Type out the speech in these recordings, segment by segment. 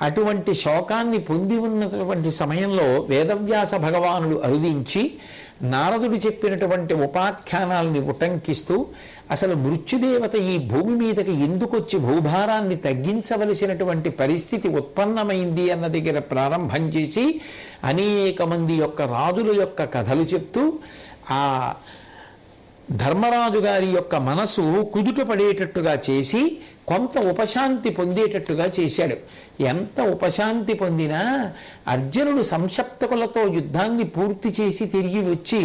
అటువంటి శోకాన్ని పొంది ఉన్నటువంటి సమయంలో వేదవ్యాస భగవానుడు అరుదించి నారదుడు చెప్పినటువంటి ఉపాఖ్యానాల్ని ఉటంకిస్తూ అసలు మృత్యుదేవత ఈ భూమి మీదకి ఎందుకొచ్చి భూభారాన్ని తగ్గించవలసినటువంటి పరిస్థితి ఉత్పన్నమైంది అన్న దగ్గర ప్రారంభం చేసి అనేక మంది యొక్క రాజుల యొక్క కథలు చెప్తూ ఆ ధర్మరాజు గారి యొక్క మనసు కుదుట పడేటట్టుగా చేసి కొంత ఉపశాంతి పొందేటట్టుగా చేశాడు. ఎంత ఉపశాంతి పొందినా అర్జునుడు సంశప్తకులతో యుద్ధాన్ని పూర్తి చేసి తిరిగి వచ్చి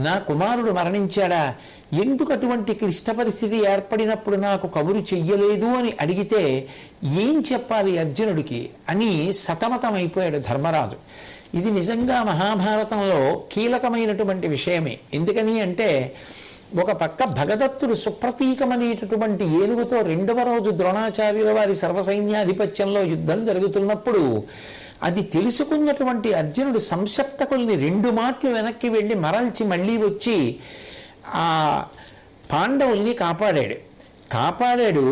నా కుమారుడు మరణించాడా, ఎందుకు అటువంటి క్లిష్ట పరిస్థితి ఏర్పడినప్పుడు నాకు కబురు చెయ్యలేదు అని అడిగితే ఏం చెప్పాలి అర్జునుడికి అని సతమతమైపోయాడు ధర్మరాజు. ఇది నిజంగా మహాభారతంలో కీలకమైనటువంటి విషయమే. ఎందుకని అంటే ఒక పక్క భగదత్తుడు సుప్రతీకమనేటటువంటి ఏనుగుతో రెండవ రోజు ద్రోణాచార్యుల వారి సర్వసైన్యాధిపత్యంలో యుద్ధం జరుగుతున్నప్పుడు అది తెలుసుకున్నటువంటి అర్జునుడు సంశప్తకుల్ని 2 మాటలు వెనక్కి వెళ్ళి మరల్చి మళ్ళీ వచ్చి ఆ పాండవుల్ని కాపాడాడు.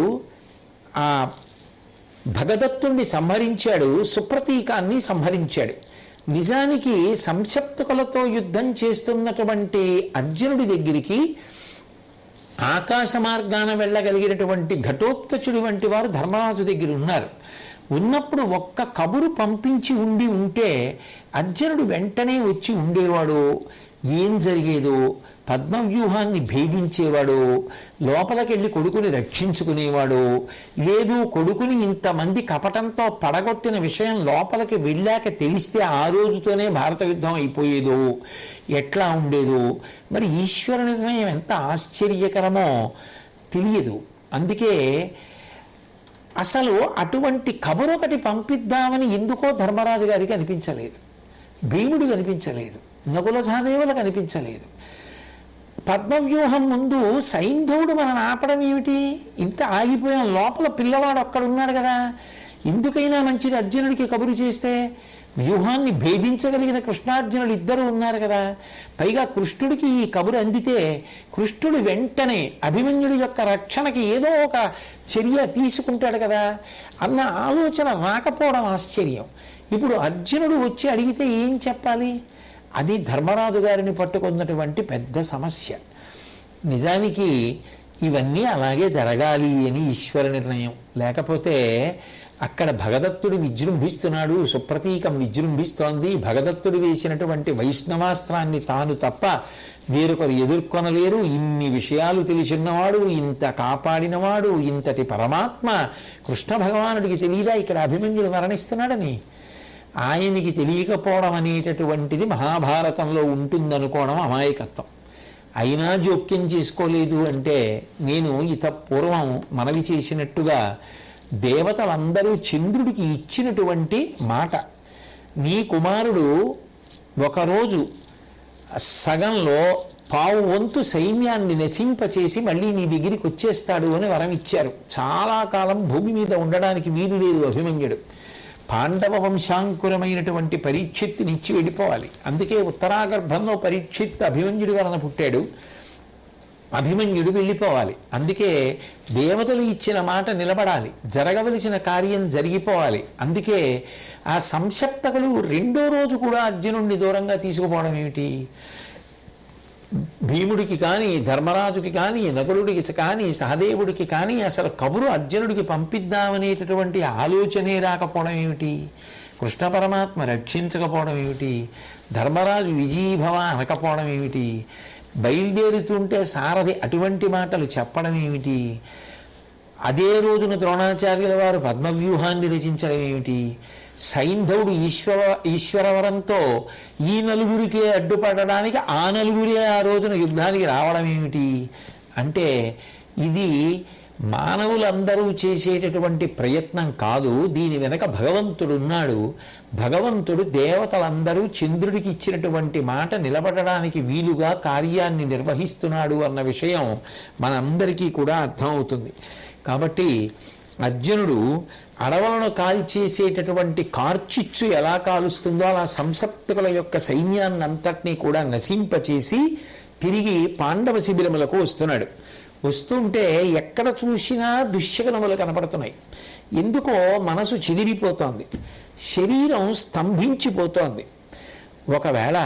ఆ భగదత్తుణ్ణి సంహరించాడు, సుప్రతీకాన్ని సంహరించాడు. నిజానికి సంశప్తకులతో యుద్ధం చేస్తున్నటువంటి అర్జునుడి దగ్గరికి ఆకాశ మార్గాన వెళ్ళగలిగినటువంటి ఘటోత్కచుడి వంటి వారు ధర్మరాజు దగ్గర ఉన్నారు. ఉన్నప్పుడు ఒక్క కబురు పంపించి ఉంటే అర్జునుడు వెంటనే వచ్చి ఉండేవాడు, ఏం జరిగేదో పద్మవ్యూహాన్ని భేదించేవాడు, లోపలికెళ్ళి కొడుకుని రక్షించుకునేవాడు, లేదు కొడుకుని ఇంతమంది కపటంతో పడగొట్టిన విషయం లోపలికి వెళ్ళాక తెలిస్తే ఆ రోజుతోనే భారత యుద్ధం అయిపోయేదో, ఎట్లా ఉండేదో. మరి ఈశ్వర నిర్ణయం ఎంత ఆశ్చర్యకరమో తెలియదు. అందుకే అసలు అటువంటి కబురు ఒకటి పంపిద్దామని ఎందుకో ధర్మరాజు గారికి అనిపించలేదు, భీముడికి అనిపించలేదు, నకుల సహదేవులకు అనిపించలేదు. పద్మవ్యూహం ముందు సైంధవుడు మనల్ని ఆపడం ఏమిటి, ఇంత ఆగిపోయాం, లోపల పిల్లవాడు ఒక్కడున్నాడు కదా, ఎందుకైనా మంచిది అర్జునుడికి కబురు చేస్తే. వ్యూహాన్ని భేదించగలిగిన కృష్ణార్జునులు ఇద్దరు ఉన్నారు కదా, పైగా కృష్ణుడికి ఈ కబురు అందితే కృష్ణుడు వెంటనే అభిమన్యుడి యొక్క రక్షణకి ఏదో ఒక చర్య తీసుకుంటాడు కదా అన్న ఆలోచన రాకపోవడం ఆశ్చర్యం. ఇప్పుడు అర్జునుడు వచ్చి అడిగితే ఏం చెప్పాలి? అది ధర్మరాజు గారిని పట్టుకున్నటువంటి పెద్ద సమస్య. నిజానికి ఇవన్నీ అలాగే జరగాలి అని ఈశ్వర నిర్ణయం. లేకపోతే అక్కడ భగదత్తుడు విజృంభిస్తున్నాడు, సుప్రతీకం విజృంభిస్తోంది. భగదత్తుడు వేసినటువంటి వైష్ణవాస్త్రాన్ని తాను తప్ప వేరొకరు ఎదుర్కొనలేరు. ఇన్ని విషయాలు తెలిసిన్నవాడు, ఇంత కాపాడినవాడు, ఇంతటి పరమాత్మ కృష్ణ భగవానుడికి తెలియదా ఇక్కడ అభిమన్యుడు మరణిస్తున్నాడని? ఆయనకి తెలియకపోవడం అనేటటువంటిది మహాభారతంలో ఉంటుందనుకోవడం అమాయకత్వం. అయినా జోక్యం చేసుకోలేదు అంటే నేను పూర్వం మనవి చేసినట్టుగా దేవతలందరూ చంద్రుడికి ఇచ్చినటువంటి మాట, నీ కుమారుడు ఒకరోజు సగంలో పావు వంతు సైన్యాన్ని నశింపచేసి మళ్ళీ నీ దగ్గరికి వచ్చేస్తాడు అని వరం ఇచ్చారు. చాలా కాలం భూమి మీద ఉండడానికి వీలు లేదు అభిమన్యుడు. పాండవ వంశాంకురమైనటువంటి పరీక్షిత్తుని ఇచ్చి వెళ్ళిపోవాలి. అందుకే ఉత్తరాగర్భంలో పరీక్షిత్ అభిమన్యుడి వలన పుట్టాడు. అభిమన్యుడు వెళ్ళిపోవాలి. అందుకే దేవతలు ఇచ్చిన మాట నిలబడాలి, జరగవలసిన కార్యం జరిగిపోవాలి. అందుకే ఆ సంశప్తకులు 2వ రోజు కూడా అర్జునుడిని దూరంగా తీసుకుపోవడం ఏమిటి? భీముడికి కానీ, ధర్మరాజుకి కానీ, నకులుడికి కానీ, సహదేవుడికి కానీ అసలు కబురు అర్జునుడికి పంపిద్దామనేటటువంటి ఆలోచనే రాకపోవడం ఏమిటి? కృష్ణ పరమాత్మ రక్షించకపోవడం ఏమిటి? ధర్మరాజు విజయీభవ అనకపోవడం ఏమిటి? బయలుదేరుతుంటే సారథి అటువంటి మాటలు చెప్పడం ఏమిటి? అదే రోజున ద్రోణాచార్యుల వారు పద్మవ్యూహాన్ని రచించడం ఏమిటి? సైంధవుడు ఈశ్వరవరంతో ఈ నలుగురికే అడ్డుపడడానికి ఆ నలుగురే ఆ రోజున యుద్ధానికి రావడం ఏమిటి? అంటే ఇది మానవులందరూ చేసేటటువంటి ప్రయత్నం కాదు, దీని వెనక భగవంతుడు ఉన్నాడు. భగవంతుడు దేవతలందరూ చంద్రుడికి ఇచ్చినటువంటి మాట నిలబడడానికి వీలుగా కార్యాన్ని నిర్వహిస్తున్నాడు అన్న విషయం మనందరికీ కూడా అర్థమవుతుంది. కాబట్టి అర్జునుడు అడవులను కాల్చేసేటటువంటి కార్చిచ్చు ఎలా కాలుస్తుందో అలా సంసప్తకుల యొక్క సైన్యాన్ని అంతటినీ కూడా నశింపచేసి తిరిగి పాండవ శిబిరములకు వస్తున్నాడు. వస్తుంటే ఎక్కడ చూసినా దుశ్శకునములు కనపడుతున్నాయి. ఎందుకో మనసు చెదిరిపోతోంది, శరీరం స్తంభించిపోతోంది. ఒకవేళ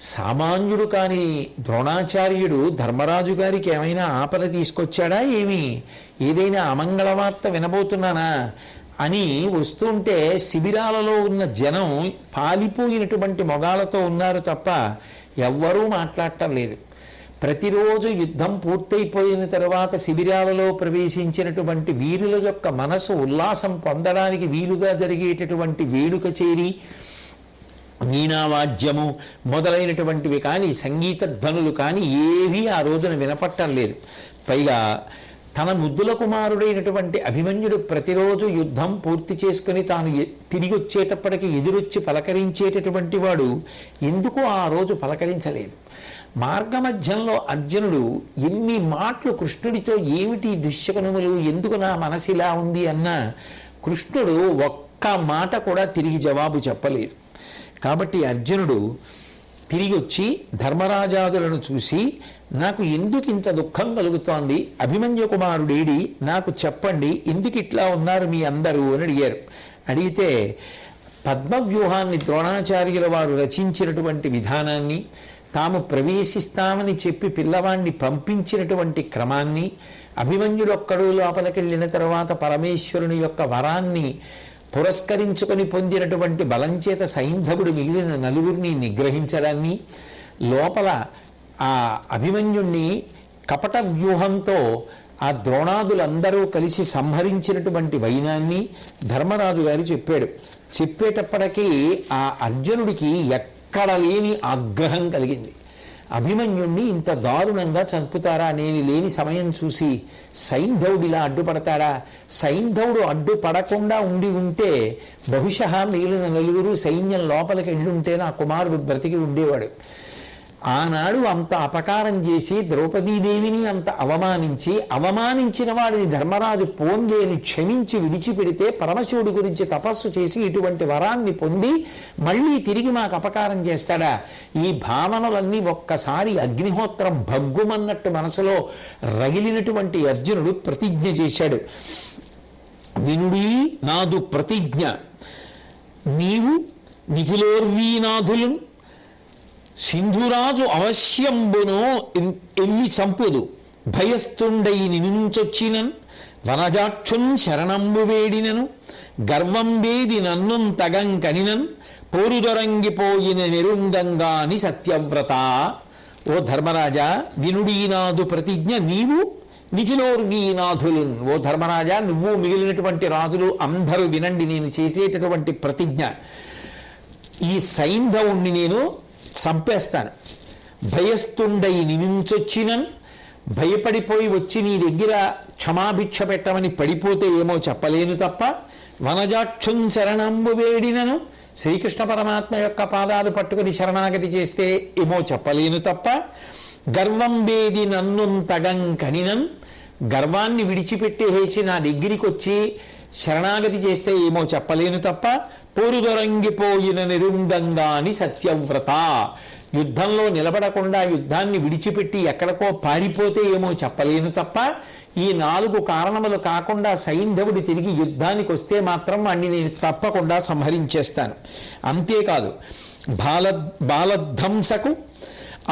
సామాన్యుడు కాని ద్రోణాచార్యుడు ధర్మరాజు గారికి ఏమైనా ఆపద తీసుకొచ్చాడా ఏమి, ఏదైనా అమంగళ వార్త వినబోతున్నానా అని వస్తుంటే శిబిరాలలో ఉన్న జనం పాలిపోయినటువంటి మొగాలతో ఉన్నారు తప్ప ఎవ్వరూ మాట్లాడటం లేదు. ప్రతిరోజు యుద్ధం పూర్తయిపోయిన తరువాత శిబిరాలలో ప్రవేశించినటువంటి వీరుల యొక్క మనసు ఉల్లాసం పొందడానికి వీలుగా జరిగేటటువంటి వేడుక చేరి వీణావాద్యము మొదలైనటువంటివి కానీ సంగీత ధ్వనులు కానీ ఏవీ ఆ రోజున వినపట్టం లేదు. పైగా తన ముద్దుల కుమారుడైనటువంటి అభిమన్యుడు ప్రతిరోజు యుద్ధం పూర్తి చేసుకుని తాను తిరిగి వచ్చేటప్పటికి ఎదురొచ్చి పలకరించేటటువంటి వాడు ఎందుకు ఆ రోజు పలకరించలేదు. మార్గమధ్యంలో అర్జునుడు ఎన్ని మాటలు కృష్ణుడితో ఏమిటి దుశ్శకునములు, ఎందుకు నా మనసిలా ఉంది అన్న కృష్ణుడు ఒక్క మాట కూడా తిరిగి జవాబు చెప్పలేదు. కాబట్టి అర్జునుడు తిరిగి వచ్చి ధర్మరాజాదులను చూసి నాకు ఎందుకు ఇంత దుఃఖం కలుగుతోంది, అభిమన్యు కుమారుడేడి నాకు చెప్పండి, ఎందుకు ఇట్లా ఉన్నారు మీ అందరూ అని అడిగారు. అడిగితే పద్మవ్యూహాన్ని ద్రోణాచార్యుల వారు రచించినటువంటి విధానాన్ని, తాము ప్రవేశిస్తామని చెప్పి పిల్లవాణ్ణి పంపించినటువంటి క్రమాన్ని, అభిమన్యుడొక్కడు లోపలికెళ్ళిన తర్వాత పరమేశ్వరుని యొక్క వరాన్ని పురస్కరించుకొని పొందినటువంటి బలంచేత సైంధవుడు మిగిలిన నలుగురిని నిగ్రహించడాన్ని, లోపల ఆ అభిమన్యుణ్ణి కపట వ్యూహంతో ఆ ద్రోణాదులందరూ కలిసి సంహరించినటువంటి వైనాన్ని ధర్మరాజు గారు చెప్పాడు. చెప్పేటప్పటికీ ఆ అర్జునుడికి ఎక్కడ లేని ఆగ్రహం కలిగింది. అభిమన్యుణ్ణి ఇంత దారుణంగా చంపుతారా, నేను లేని సమయం చూసి సైంధవుడిలా అడ్డుపడతాడా, సైంధవుడు అడ్డుపడకుండా ఉంటే బహుశಃ మిగిలిన నలుగురు సైన్యం లోపలికి వెళ్ళుంటే నా కుమారుడు బ్రతికి ఉండేవాడు. ఆనాడు అంత అపకారం చేసి ద్రౌపదీదేవిని అంత అవమానించిన వాడిని ధర్మరాజు పోందేని క్షమించి విడిచిపెడితే పరమశివుడి గురించి తపస్సు చేసి ఇటువంటి వరాన్ని పొంది మళ్ళీ తిరిగి మాకు అపకారం చేస్తాడా? ఈ భావనలన్నీ ఒక్కసారి అగ్నిహోత్రం భగ్గుమన్నట్టు మనసులో రగిలినటువంటి అర్జునుడు ప్రతిజ్ఞ చేశాడు. వినుడి నాదు ప్రతిజ్ఞ, నీవు నిఖిలోర్వీనాథులు సింధురాజు అవశ్యంబును ఎల్లి చంపుదు, భయస్తుండై నినుంచొచ్చినన్ వనజాక్షున్ శరణంబు వేడినను, గర్వం వేది నన్నుం తగం కనినన్ పోరుదొరంగిపోయిన నిరుంగంగాని సత్యవ్రత. ఓ ధర్మరాజా, వినుడీనాదు ప్రతిజ్ఞ, నీవు నిఖిలోర్వీనాథులు. ఓ ధర్మరాజా, నువ్వు మిగిలినటువంటి రాజులు అందరూ వినండి, నేను చేసేటటువంటి ప్రతిజ్ఞ. ఈ సైంధవుణ్ణి నేను చంపేస్తాను. భయస్తుండై నిమించొచ్చినన్, భయపడిపోయి వచ్చి నీ దగ్గర క్షమాభిక్ష పెట్టమని పడిపోతే ఏమో చెప్పలేను తప్ప, వనజాక్షున్ శరణంబు వేడినను, శ్రీకృష్ణ పరమాత్మ యొక్క పాదాలు పట్టుకుని శరణాగతి చేస్తే ఏమో చెప్పలేను తప్ప, గర్వం వేది నన్ను తగం కనినన్, గర్వాన్ని విడిచిపెట్టేసి నా దగ్గరికి వచ్చి శరణాగతి చేస్తే ఏమో చెప్పలేను తప్ప, పోరుదొరంగిపోయిన నిరుంగంగాని సత్యవ్రత, యుద్ధంలో నిలబడకుండా యుద్ధాన్ని విడిచిపెట్టి ఎక్కడికో పారిపోతే ఏమో చెప్పలేను తప్ప, ఈ 4 కారణములు కాకుండా సైంధవుడు తిరిగి యుద్ధానికి వస్తే మాత్రం వాణ్ణి నేను తప్పకుండా సంహరించేస్తాను. అంతేకాదు, బాలధ్వంసకు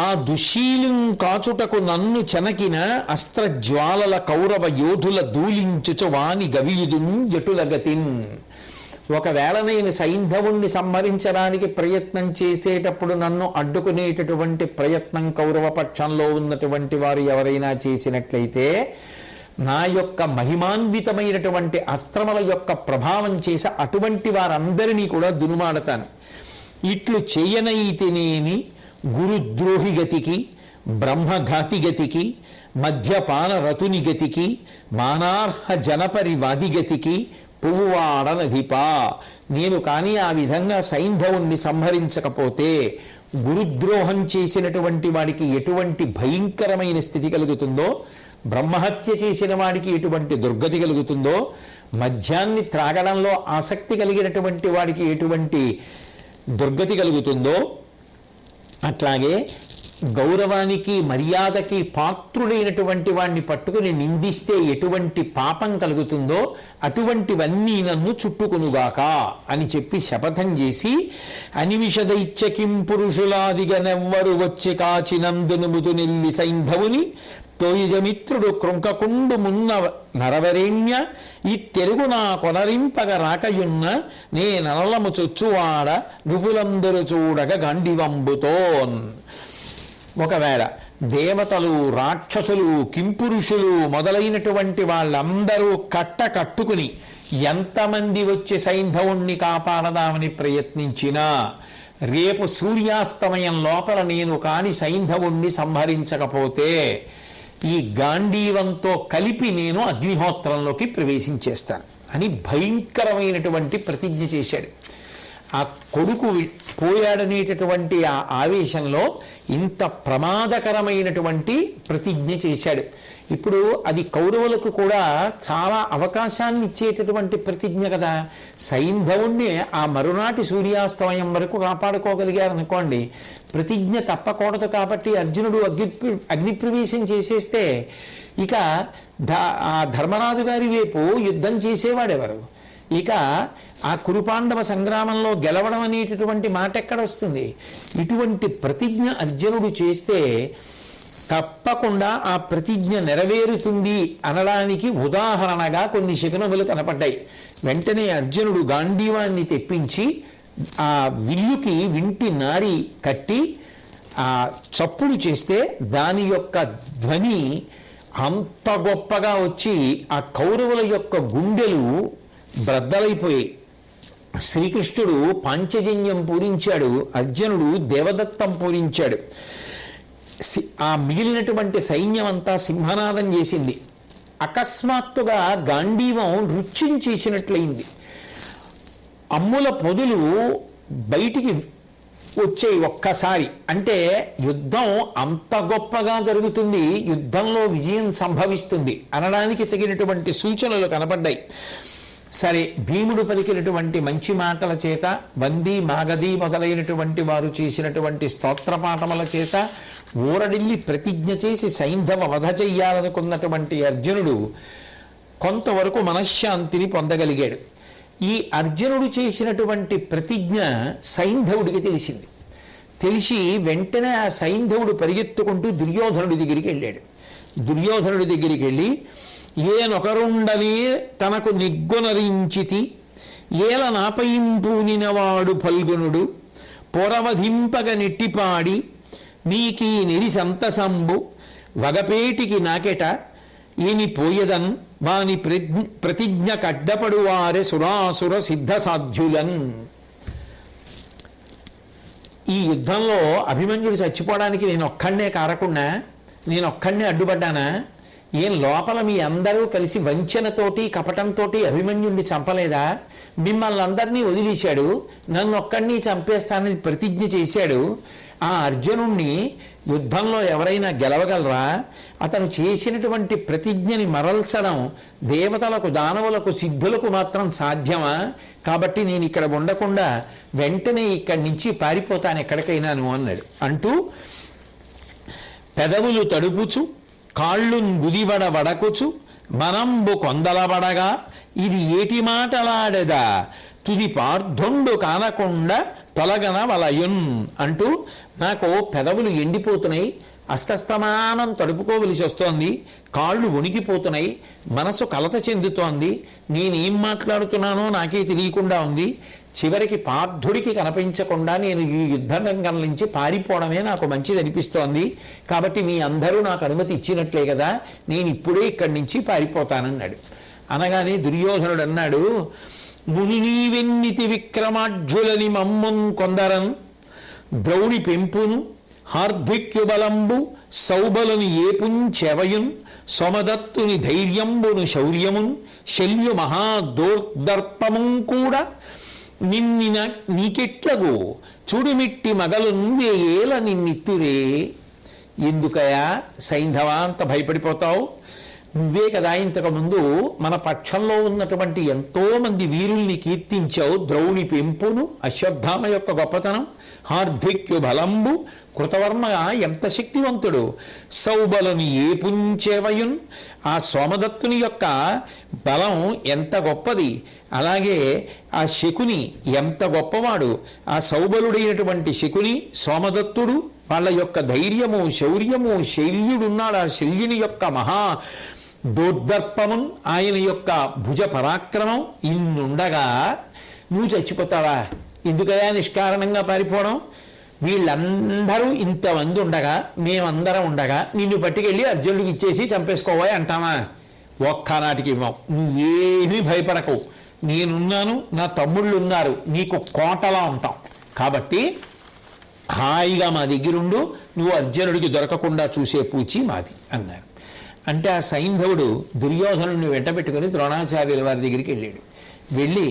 ఆ దుశీలం కాచుటకు నన్ను చెనకిన అస్త్రజ్వాలల కౌరవ యోధుల దూలించుచు వాని గవియుదుం జటుల గతిన్. ఒకవేళ నేను సైంధవుణ్ణి సంహరించడానికి ప్రయత్నం చేసేటప్పుడు నన్ను అడ్డుకునేటటువంటి ప్రయత్నం కౌరవ పక్షంలో ఉన్నటువంటి వారు ఎవరైనా చేసినట్లయితే నా యొక్క మహిమాన్వితమైనటువంటి అస్త్రముల యొక్క ప్రభావం చేసి అటువంటి వారందరినీ కూడా దునుమాడతాను. ఇట్లు చేయనైతినేని గురుద్రోహి గతికి, బ్రహ్మఘాతి గతికి, మద్యపాన రతుని గతికి, మానార్హ జనపరివాది గతికి పువ్వాడనధిపా. నేను కానీ ఆ విధంగా సైంధవుణ్ణి సంహరించకపోతే గురుద్రోహం చేసినటువంటి వాడికి ఎటువంటి భయంకరమైన స్థితి కలుగుతుందో, బ్రహ్మహత్య చేసిన వాడికి ఎటువంటి దుర్గతి కలుగుతుందో, మద్యాన్ని త్రాగడంలో ఆసక్తి కలిగినటువంటి వాడికి ఎటువంటి దుర్గతి కలుగుతుందో, అట్లాగే గౌరవానికి మర్యాదకి పాత్రుడైనటువంటి వాణ్ణి పట్టుకుని నిందిస్తే ఎటువంటి పాపం కలుగుతుందో అటువంటివన్నీ నన్ను చుట్టుకొనుగాక అని చెప్పి శపథం చేసి, అనిమిషదైత్యకిం పురుషులాదిగనెవ్వరు వచ్చి కాచినందును ముదునెల్లి సైంధవుని తోయుజమిత్రుడు కృంకకుండు మున్న నరవరేణ్య ఈ తెలుగు నా కొనరింపగ రాకయున్న నేనలము చొచ్చువాడ నువ్వులందరూ చూడగ గాండివంబుతోన్. ఒకవేళ దేవతలు, రాక్షసులు, కింపురుషులు మొదలైనటువంటి వాళ్ళందరూ కట్టుకుని ఎంతమంది వచ్చి సైంధవుణ్ణి కాపాడదామని ప్రయత్నించినా రేపు సూర్యాస్తమయం లోపల నేను కాని సైంధవుణ్ణి సంహరించకపోతే ఈ గాంధీవంతో కలిపి నేను అగ్నిహోత్రంలోకి ప్రవేశించేస్తాను అని భయంకరమైనటువంటి ప్రతిజ్ఞ చేశాడు. ఆ కొడుకు పోయాడనేటటువంటి ఆ ఆవేశంలో ఇంత ప్రమాదకరమైనటువంటి ప్రతిజ్ఞ చేశాడు. ఇప్పుడు అది కౌరవులకు కూడా చాలా అవకాశాన్ని ఇచ్చేటటువంటి ప్రతిజ్ఞ కదా. సైంధవుణ్ణి ఆ మరునాటి సూర్యాస్తమయం వరకు కాపాడుకోగలిగారనుకోండి, ప్రతిజ్ఞ తప్పకూడదు. కాబట్టి అర్జునుడు అగ్నిప్రవేశం చేసేస్తే ఇక ఆ ధర్మరాజు గారి వైపు యుద్ధం చేసేవాడెవరు? ఇక ఆ కురుపాండవ సంగ్రామంలో గెలవడం అనేటటువంటి మాట ఎక్కడొస్తుంది? ఇటువంటి ప్రతిజ్ఞ అర్జునుడు చేస్తే తప్పకుండా ఆ ప్రతిజ్ఞ నెరవేరుతుంది అనడానికి ఉదాహరణగా కొన్ని శకునములు కనపడ్డాయి. వెంటనే అర్జునుడు గాంధీవాన్ని తెప్పించి ఆ విల్లుకి వింటి నారి కట్టి ఆ చప్పుడు చేస్తే దాని యొక్క ధ్వని అంత గొప్పగా వచ్చి ఆ కౌరవుల యొక్క గుండెలు బ్రద్దలైపోయాయి. శ్రీకృష్ణుడు పాంచజన్యం పూరించాడు, అర్జునుడు దేవదత్తం పూరించాడు. ఆ మిగిలినటువంటి సైన్యం అంతా సింహనాదం చేసింది. అకస్మాత్తుగా గాంధీవం నృత్యం చేసినట్లయింది. అమ్ముల పొదులు బయటికి వచ్చాయి ఒక్కసారి. అంటే యుద్ధం అంత గొప్పగా జరుగుతుంది, యుద్ధంలో విజయం సంభవిస్తుంది అనడానికి తగినటువంటి సూచనలు కనపడ్డాయి. సరే, భీముడు పలికినటువంటి మంచి మాటల చేత, వంది మాగధి మొదలైనటువంటి వారు చేసినటువంటి స్తోత్రపాఠముల చేత ఊరడిల్లి ప్రతిజ్ఞ చేసి సైంధవ వధ చెయ్యాలనుకున్నటువంటి అర్జునుడు కొంతవరకు మనశ్శాంతిని పొందగలిగాడు. ఈ అర్జునుడు చేసినటువంటి ప్రతిజ్ఞ సైంధవుడికి తెలిసింది. తెలిసి వెంటనే ఆ సైంధవుడు పరిగెత్తుకుంటూ దుర్యోధనుడి దగ్గరికి వెళ్ళాడు. దుర్యోధనుడి దగ్గరికి వెళ్ళి, ఏనొకరుండవే తనకు నిగ్గునరించితి ఏల నాపయింపూనినవాడు ఫల్గునుడు పొరవధింపగ నెట్టిపాడి నీకీ నిరి సంతసంబు వగపేటికి నాకెట ఏమి పోయదన్ వాని ప్రతిజ్ఞ కడ్డపడు వారె సురాసుర సిద్ధ సాధ్యులన్. ఈ యుద్ధంలో అభిమన్యుడు చచ్చిపోవడానికి నేను ఒక్కడే కారకుండా, నేను ఒక్కడే అడ్డుపడ్డానా? ఏం లోపల మీ అందరూ కలిసి వంచనతోటి కపటంతోటి అభిమన్యుణ్ణి చంపలేదా? మిమ్మల్ని అందరినీ వదిలేశాడు, నన్ను ఒక్కడిని చంపేస్తానని ప్రతిజ్ఞ చేశాడు. ఆ అర్జునుణ్ణి యుద్ధంలో ఎవరైనా గెలవగలరా? అతను చేసినటువంటి ప్రతిజ్ఞని మరల్చడం దేవతలకు, దానవులకు, సిద్ధులకు మాత్రం సాధ్యమా? కాబట్టి నేను ఇక్కడ ఉండకుండా వెంటనే ఇక్కడి నుంచి పారిపోతాను ఎక్కడికైనాను అన్నాడు. అంటూ పెదవులు తడుపుచు కాళ్ళు గుదివడ వడకుచు మనంబు కొందలబడగా ఇది ఏటి మాటలాడెదా తుది పార్థుండు కానకుండా తొలగన వలయున్ అంటూ, నాకు పెదవులు ఎండిపోతున్నాయి, అస్తస్తమానం తడుపుకోవలసి వస్తోంది, కాళ్ళు వణికిపోతున్నాయి, మనసు కలత చెందుతోంది, నేనేం మాట్లాడుతున్నానో నాకే తెలియకుండా ఉంది, చివరికి పార్థుడికి కనిపించకుండా నేను ఈ యుద్ధరంగం నుంచి పారిపోవడమే నాకు మంచిది అనిపిస్తోంది. కాబట్టి మీ అందరూ నాకు అనుమతి ఇచ్చినట్లే కదా, నేను ఇప్పుడే ఇక్కడి నుంచి పారిపోతానన్నాడు. అనగానే దుర్యోధనుడు అన్నాడు, ముని నీవెన్నితి విక్రమాఢ్యులని మమ్మున్ కొందరన్ ద్రౌణి పెంపును హార్ధిక్యు బలంబు సౌబలుని ఏపుంచెవయున్ సోమదత్తుని ధైర్యంబును శౌర్యమున్ శల్యు మహాదోర్దర్పముం కూడా నిన్నిన నీకెట్లగు చూడుమిట్టి మగలున్ వేయేల నిన్నిత్తురే. ఎందుకయా సైంధవ అంత భయపడిపోతావు? నువ్వే కదా ఇంతకుముందు మన పక్షంలో ఉన్నటువంటి ఎంతో మంది వీరుల్ని కీర్తించావు. ద్రౌణి పెంపును, అశ్వత్థామ యొక్క గొప్పతనం, హార్ధిక్యు బలంబు, కృతవర్మ ఎంత శక్తివంతుడు, సౌబలుని ఏ పుంచేవయున్, ఆ సోమదత్తుని యొక్క బలం ఎంత గొప్పది, అలాగే ఆ శకుని ఎంత గొప్పవాడు, ఆ సౌబలుడైనటువంటి శకుని, సోమదత్తుడు, వాళ్ళ యొక్క ధైర్యము, శౌర్యము, శల్యుడున్నాడు, ఆ శల్యుని యొక్క మహా దోర్దర్పము, ఆయన యొక్క భుజ పరాక్రమం ఇన్నుండగా నువ్వు చచ్చిపోతావా? ఎందుకయా నిష్కారణంగా పారిపోవడం? వీళ్ళందరూ ఇంతమంది ఉండగా, మేమందరం ఉండగా నిన్ను పట్టుకెళ్ళి అర్జునుడికి ఇచ్చేసి చంపేసుకోవాలి అంటామా? ఒక్కనాటికి ఇవ్వం. నువ్వేమీ భయపడకు, నేనున్నాను, నా తమ్ముళ్ళు ఉన్నారు, నీకు కోటలా ఉంటాం. కాబట్టి హాయిగా మా దగ్గరుండు, నువ్వు అర్జునుడికి దొరకకుండా చూసే పూచి మాది అన్నారు. అంటే ఆ సైంధవుడు దుర్యోధనుడిని వెంటబెట్టుకుని ద్రోణాచార్యుల వారి దగ్గరికి వెళ్ళాడు. వెళ్ళి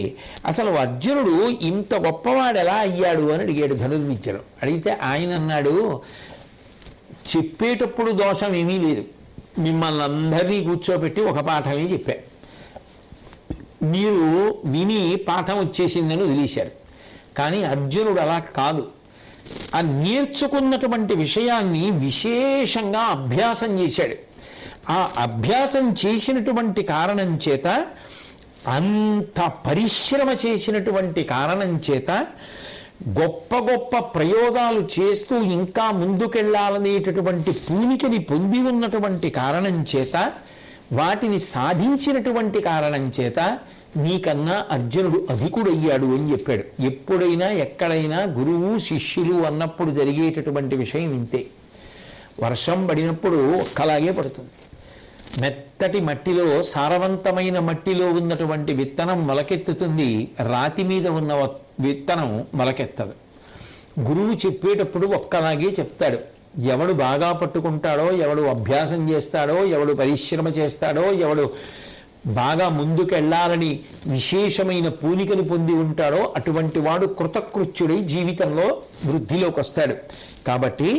అసలు అర్జునుడు ఇంత గొప్పవాడు ఎలా అయ్యాడు అని అడిగాడు ధనుర్విద్యలో. అడిగితే ఆయన అన్నాడు, చెప్పేటప్పుడు దోషం ఏమీ లేదు, మిమ్మల్ని అందరినీ కూర్చోబెట్టి ఒక పాఠమే చెప్పా, మీరు విని పాఠం వచ్చేసిందని వదిలేశారు. కానీ అర్జునుడు అలా కాదు, ఆ నేర్చుకున్నటువంటి విషయాన్ని విశేషంగా అభ్యాసం చేశాడు. ఆ అభ్యాసం చేసినటువంటి కారణం చేత, అంత పరిశ్రమ చేసినటువంటి కారణం చేత, గొప్ప గొప్ప ప్రయోగాలు చేస్తూ ఇంకా ముందుకెళ్లాలనేటటువంటి పూనికని పొంది ఉన్నటువంటి కారణం చేత, వాటిని సాధించినటువంటి కారణం చేత నీకన్నా అర్జునుడు అధికుడయ్యాడు అని చెప్పాడు. ఎప్పుడైనా ఎక్కడైనా గురువు శిష్యులు అన్నప్పుడు జరిగేటటువంటి విషయం ఇంతే. వర్షం పడినప్పుడు ఒక్కలాగే పడుతుంది. మెత్తటి మట్టిలో, సారవంతమైన మట్టిలో ఉన్నటువంటి విత్తనం మొలకెత్తుతుంది, రాతి మీద ఉన్న విత్తనం మొలకెత్తదు. గురువు చెప్పేటప్పుడు ఒక్కలాగే చెప్తాడు. ఎవడు బాగా పట్టుకుంటాడో, ఎవడు అభ్యాసం చేస్తాడో, ఎవడు పరిశ్రమ చేస్తాడో, ఎవడు బాగా ముందుకెళ్లాలని విశేషమైన పూనికను పొంది ఉంటాడో అటువంటి వాడు కృతకృత్యుడై జీవితంలో వృద్ధిలోకి వస్తాడు. కాబట్టి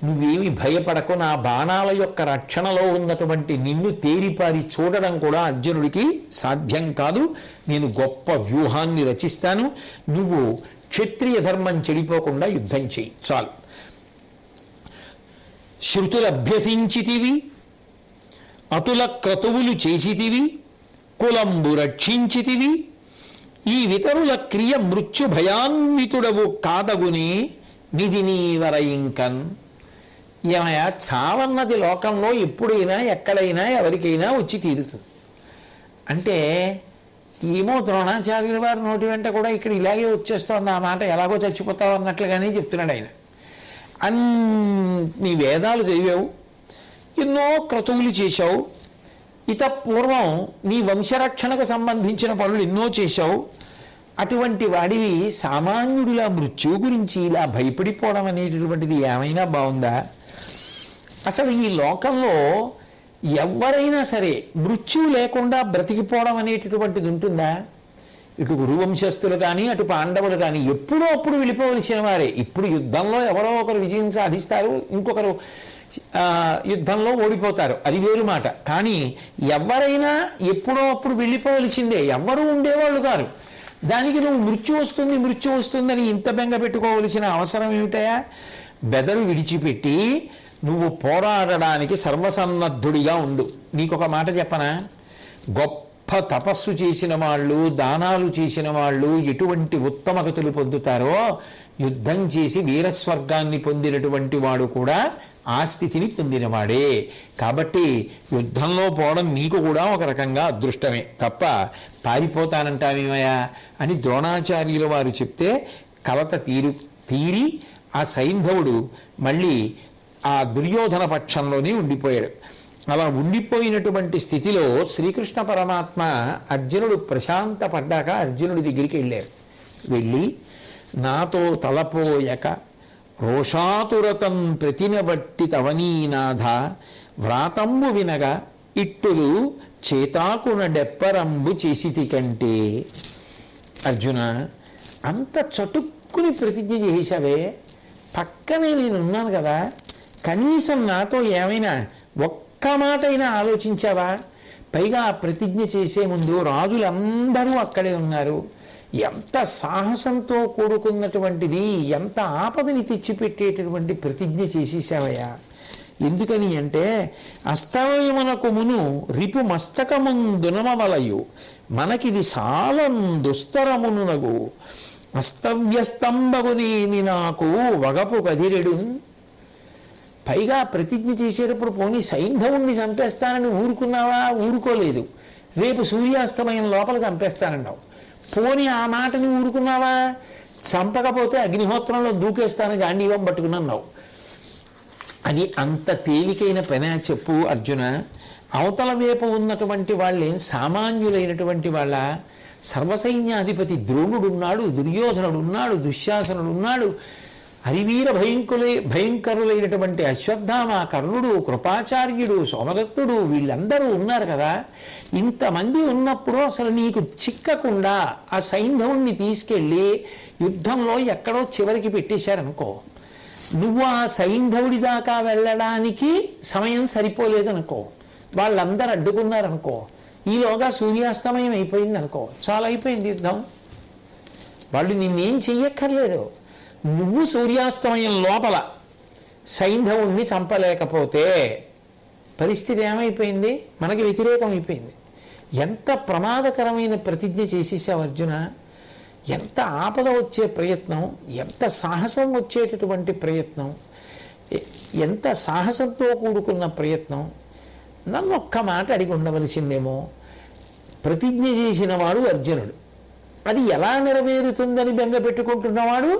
నువ్వేమి భయపడకు, నా బాణాల యొక్క రక్షణలో ఉన్నటువంటి నిన్ను తేరిపారి చూడడం కూడా అర్జునుడికి సాధ్యం కాదు. నేను గొప్ప వ్యూహాన్ని రచిస్తాను, నువ్వు క్షత్రియ ధర్మం చెడిపోకుండా యుద్ధం చెయ్యి చాలు. శృతులు అభ్యసించితివి, అతుల క్రతువులు చేసితివి, కులంబు రక్షించితివి, ఈ వితరుల క్రియ మృత్యు భయాన్వితుడవు కాదగునే నిధి నీవర ఇంకన్. ఏమయ్యా, చావన్నది లోకంలో ఎప్పుడైనా ఎక్కడైనా ఎవరికైనా వచ్చి తీరుతుంది. అంటే ఏమో ద్రోణాచార్యుల వారి నోటి వెంట కూడా ఇక్కడ ఇలాగే వచ్చేస్తోంది ఆ మాట, ఎలాగో చచ్చిపోతావు అన్నట్లుగానే చెప్తున్నాడు ఆయన. అన్ని వేదాలు చదివావు, ఎన్నో క్రతువులు చేశావు, పూర్వం నీ వంశరక్షణకు సంబంధించిన పనులు ఎన్నో చేశావు. అటువంటి వాడివి సామాన్యుడిలా మృత్యువు గురించి ఇలా భయపడిపోవడం అనేటటువంటిది ఏమైనా బాగుందా? అసలు ఈ లోకంలో ఎవరైనా సరే మృత్యువు లేకుండా బ్రతికిపోవడం అనేటటువంటిది ఉంటుందా? ఇటు గురువంశస్థులు కానీ, అటు పాండవులు కానీ ఎప్పుడో అప్పుడు వెళ్ళిపోవలసిన వారే. ఇప్పుడు యుద్ధంలో ఎవరో ఒకరు విజయం సాధిస్తారు, ఇంకొకరు యుద్ధంలో ఓడిపోతారు, అది వేరు మాట. కానీ ఎవరైనా ఎప్పుడో అప్పుడు వెళ్ళిపోవలసిందే, ఎవ్వరూ ఉండేవాళ్ళు కాదు. దానికి నువ్వు మృత్యు వస్తుందని ఇంత బెంగ పెట్టుకోవలసిన అవసరం ఏమిటయా? బెదరు విడిచిపెట్టి నువ్వు పోరాడడానికి సర్వసన్నద్ధుడిగా ఉండు. నీకొక మాట చెప్పనా? గొప్ప తపస్సు చేసిన వాళ్ళు, దానాలు చేసిన వాళ్ళు ఎటువంటి ఉత్తమగతులు పొందుతారో, యుద్ధం చేసి వీరస్వర్గాన్ని పొందినటువంటి వాడు కూడా ఆ స్థితిని పొందినవాడే. కాబట్టి యుద్ధంలో పోవడం నీకు కూడా ఒక రకంగా అదృష్టమే తప్ప పారిపోతానంటావేమయ్యా అని ద్రోణాచార్యుల వారు చెప్తే కలత తీరి ఆ సైంధవుడు మళ్ళీ ఆ దుర్యోధన పక్షంలోనే ఉండిపోయాడు. అలా ఉండిపోయినటువంటి స్థితిలో శ్రీకృష్ణ పరమాత్మ అర్జునుడు ప్రశాంత పడ్డాక అర్జునుడి దగ్గరికి వెళ్ళారు. వెళ్ళి నాతో తలపోయక రోషాతురతం ప్రతినబట్టి తవనీనాథ వ్రాతంబు వినగా ఇట్టులు చేతాకున డెప్పరంబు చేసితి కంటే. అర్జున, అంత చటుక్కుని ప్రతిజ్ఞ చేశావే, పక్కనే నేనున్నాను కదా, కనీసం నాతో ఏమైనా ఒక్క మాట అయినా ఆలోచించావా? పైగా ప్రతిజ్ఞ చేసే ముందు రాజులందరూ అక్కడే ఉన్నారు. ఎంత సాహసంతో కూడుకున్నటువంటిది, ఎంత ఆపదని తెచ్చిపెట్టేటటువంటి ప్రతిజ్ఞ చేసేసావయ్యా. ఎందుకని అంటే అస్తమయమునకు మును రిపు మస్తకముందునమవలయు మనకిది సాలం దుస్తరమునునగు అస్తవ్యస్తంబగునేని నాకు వగపు కదిరెడు. పైగా ప్రతిజ్ఞ చేసేటప్పుడు పోనీ సైంధవుణ్ణి చంపేస్తానని ఊరుకున్నావా? ఊరుకోలేదు. రేపు సూర్యాస్తమయం లోపల చంపేస్తానన్నావు. పోనీ ఆ మాటని ఊరుకున్నావా? చంపకపోతే అగ్నిహోత్రంలో దూకేస్తానని గాంధీవం పట్టుకున్నావు. అది అంత తేలికైన పనే చెప్పు అర్జున. అవతల వైపు ఉన్నటువంటి వాళ్ళేం సామాన్యులైనటువంటి వాళ్ళ? సర్వసైన్యాధిపతి ద్రోణుడున్నాడు, దుర్యోధనుడున్నాడు, దుశ్శాసనుడున్నాడు, హరివీర భయంకరులైనటువంటి అశ్వత్థామ, కర్ణుడు, కృపాచార్యుడు, సోమదత్తుడు, వీళ్ళందరూ ఉన్నారు కదా. ఇంతమంది ఉన్నప్పుడు అసలు నీకు చిక్కకుండా ఆ సైంధవుణ్ణి తీసుకెళ్ళి యుద్ధంలో ఎక్కడో చివరికి పెట్టేశారనుకో, నువ్వు ఆ సైంధవుడి దాకా వెళ్ళడానికి సమయం సరిపోలేదనుకో, వాళ్ళందరూ అడ్డుకున్నారనుకో, ఈలోగా సూర్యాస్తమయం అయిపోయింది అనుకో, చాలా అయిపోయింది యుద్ధం. వాళ్ళు నిన్నేం చెయ్యక్కర్లేదు. నువ్వు సూర్యాస్తమయం లోపల సైంధవుణ్ణి చంపలేకపోతే పరిస్థితి ఏమైపోయింది? మనకి వ్యతిరేకం అయిపోయింది. ఎంత ప్రమాదకరమైన ప్రతిజ్ఞ చేసేసావు అర్జున. ఎంత ఆపద వచ్చే ప్రయత్నం, ఎంత సాహసం వచ్చేటటువంటి ప్రయత్నం, ఎంత సాహసంతో కూడుకున్న ప్రయత్నం. నన్ను ఒక్క మాట అడిగి ఉండవలసిందేమో. ప్రతిజ్ఞ చేసిన వాడు అర్జునుడు, అది ఎలా నెరవేరుతుందని బెంగ పెట్టుకుంటున్నవాడు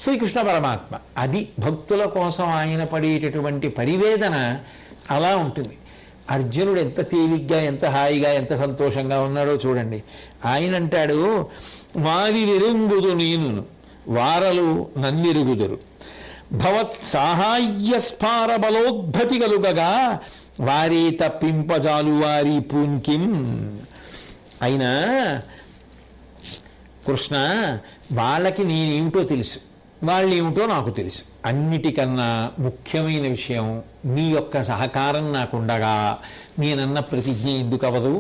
శ్రీకృష్ణ పరమాత్మ. అది భక్తుల కోసం ఆయన పడేటటువంటి పరివేదన అలా ఉంటుంది. అర్జునుడు ఎంత తేలిగ్గా, ఎంత హాయిగా, ఎంత సంతోషంగా ఉన్నాడో చూడండి. ఆయన అంటాడు, వారి విరుంగుదు నేను వారలు నన్నిరుగుదురు భవత్ సాహాయ్య స్ఫార బలోద్ధతి కలుగగా వారే తప్పింపజాలు వారి పూన్కిం. అయినా కృష్ణ, వాళ్ళకి నేనేమిటో తెలుసు, వాళ్ళేమిటో నాకు తెలుసు. అన్నిటికన్నా ముఖ్యమైన విషయం నీ యొక్క సహకారం నాకుండగా నేనన్న ప్రతిజ్ఞ ఎందుకు అవ్వదు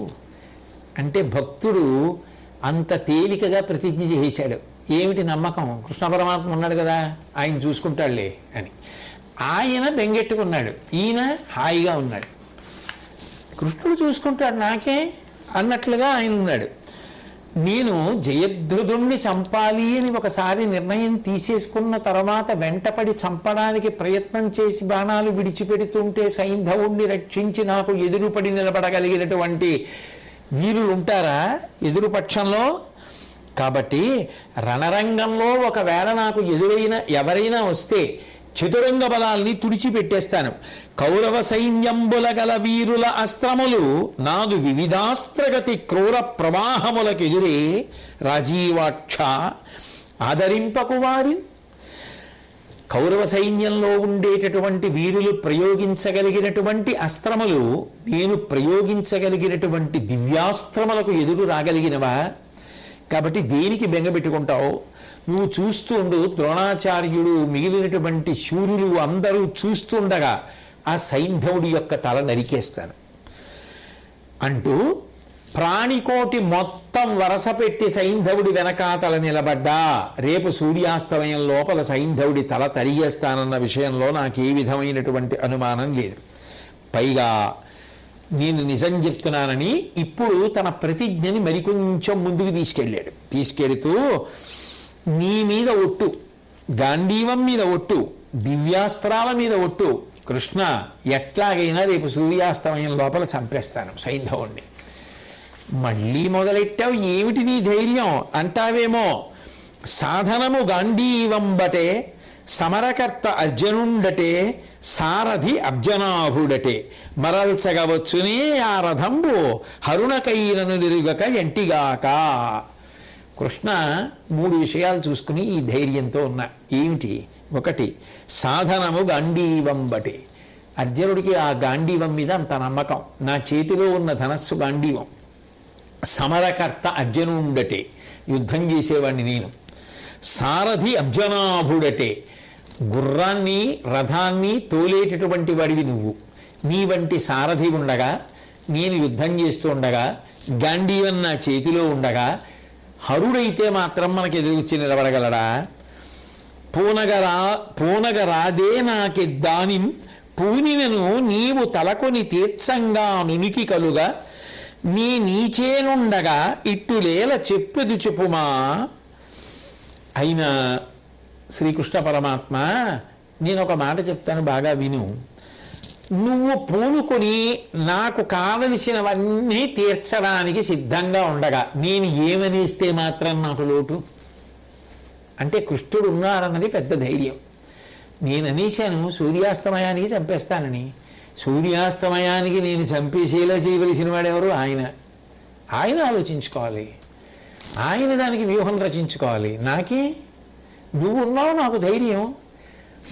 అంటే, భక్తుడు అంత తేలికగా ప్రతిజ్ఞ చేశాడు. ఏమిటి నమ్మకం? కృష్ణ పరమాత్మ ఉన్నాడు కదా, ఆయన చూసుకుంటాడులే అని. ఆయన బెంగెట్టుకున్నాడు, ఈయన హాయిగా ఉన్నాడు. కృష్ణుడు చూసుకుంటాడు నాకే అన్నట్లుగా ఆయన ఉన్నాడు. నేను జయద్రుదుణ్ణి చంపాలి అని ఒకసారి నిర్ణయం తీసేసుకున్న తర్వాత వెంటపడి చంపడానికి ప్రయత్నం చేసి బాణాలు విడిచిపెడుతుంటే సైంధవుణ్ణి రక్షించి నాకు ఎదురుపడి నిలబడగలిగినటువంటి వీరులు ఉంటారా ఎదురుపక్షంలో? కాబట్టి రణరంగంలో ఒకవేళ నాకు ఎదురైన ఎవరైనా వస్తే చతురంగ బలాల్ని తుడిచిపెట్టేస్తాను. కౌరవ సైన్యంబుల గల వీరుల అస్త్రములు నాదు వివిధాస్త్రగతి క్రూర ప్రవాహములకెదురే రాజీవాక్ష ఆదరింపకు వారి. కౌరవ సైన్యంలో ఉండేటటువంటి వీరులు ప్రయోగించగలిగినటువంటి అస్త్రములు నేను ప్రయోగించగలిగినటువంటి దివ్యాస్త్రములకు ఎదురు రాగలిగినవా? కాబట్టి దేనికి బెంగపెట్టుకుంటావు? నువ్వు చూస్తుండు, ద్రోణాచార్యుడు మిగిలినటువంటి శూరులు అందరూ చూస్తుండగా ఆ సైంధవుడి యొక్క తల నరికేస్తాను అంటూ ప్రాణికోటి మొత్తం వరస పెట్టి సైంధవుడి వెనకాతల నిలబడ్డా రేపు సూర్యాస్తమయం లోపల సైంధవుడి తల తరిగేస్తానన్న విషయంలో నాకు ఏ విధమైనటువంటి అనుమానం లేదు. పైగా నేను నిజం చెప్తున్నానని ఇప్పుడు తన ప్రతిజ్ఞని మరికొంచెం ముందుకు తీసుకెడుతూ నీ మీద ఒట్టు, గాంధీవం మీద ఒట్టు, దివ్యాస్త్రాల మీద ఒట్టు, కృష్ణ ఎట్లాగైనా రేపు సూర్యాస్తమయం లోపల చంపేస్తాను సైంధవుణ్ణి. మళ్ళీ మొదలెట్టావు, ఏమిటి నీ ధైర్యం అంటావేమో. సాధనము గాంధీవంబటే సమరకర్త అర్జునుండటే సారథి అబ్జనాభుడటే మరల్చగవచ్చునే ఆ రథంబు హరుణకైరను నిరుగక ఎంటిగాక. కృష్ణ 3 విషయాలు చూసుకుని ఈ ధైర్యంతో ఉన్నా. ఏమిటి? ఒకటి, సాధనము గాంధీవంబటే. అర్జునుడికి ఆ గాంధీవం మీద అంత నమ్మకం. నా చేతిలో ఉన్న ధనస్సు గాంధీవం. సమరకర్త అర్జునుండటే, యుద్ధం చేసేవాడిని నేను. సారథి అబ్జనాభుడటే, గుర్రాన్ని రథాన్ని తోలేటటువంటి వాడివి నువ్వు. నీ వంటి సారథి ఉండగా నేను యుద్ధం చేస్తూ ఉండగా, గాంధీవన్ నా చేతిలో ఉండగా హరుడైతే మాత్రం మనకు ఎదురుచ్చి నిలబడగలడా? పూనగరాదే నాకెద్దాని పూనినను నీవు తలకొని తీర్చంగా నునికి కలుగా నీ నీచేనుండగా ఇట్టులేల చెప్పెదు చెప్పుమా. అయినా శ్రీకృష్ణ పరమాత్మ, నేను ఒక మాట చెప్తాను, బాగా విను. నువ్వు పూనుకొని నాకు కావలసినవన్నీ తీర్చడానికి సిద్ధంగా ఉండగా నేను ఏమనేస్తే మాత్రం నాకు లోటు? అంటే కృష్ణుడు ఉన్నాడన్నది పెద్ద ధైర్యం. నేను అనేశాను సూర్యాస్తమయానికి చంపేస్తానని. సూర్యాస్తమయానికి నేను చంపేసేలా చేయవలసిన వాడెవరు? ఆయన ఆలోచించుకోవాలి, ఆయన దానికి వ్యూహం రచించుకోవాలి. నాకే నువ్వు ఉన్నావు, నాకు ధైర్యం.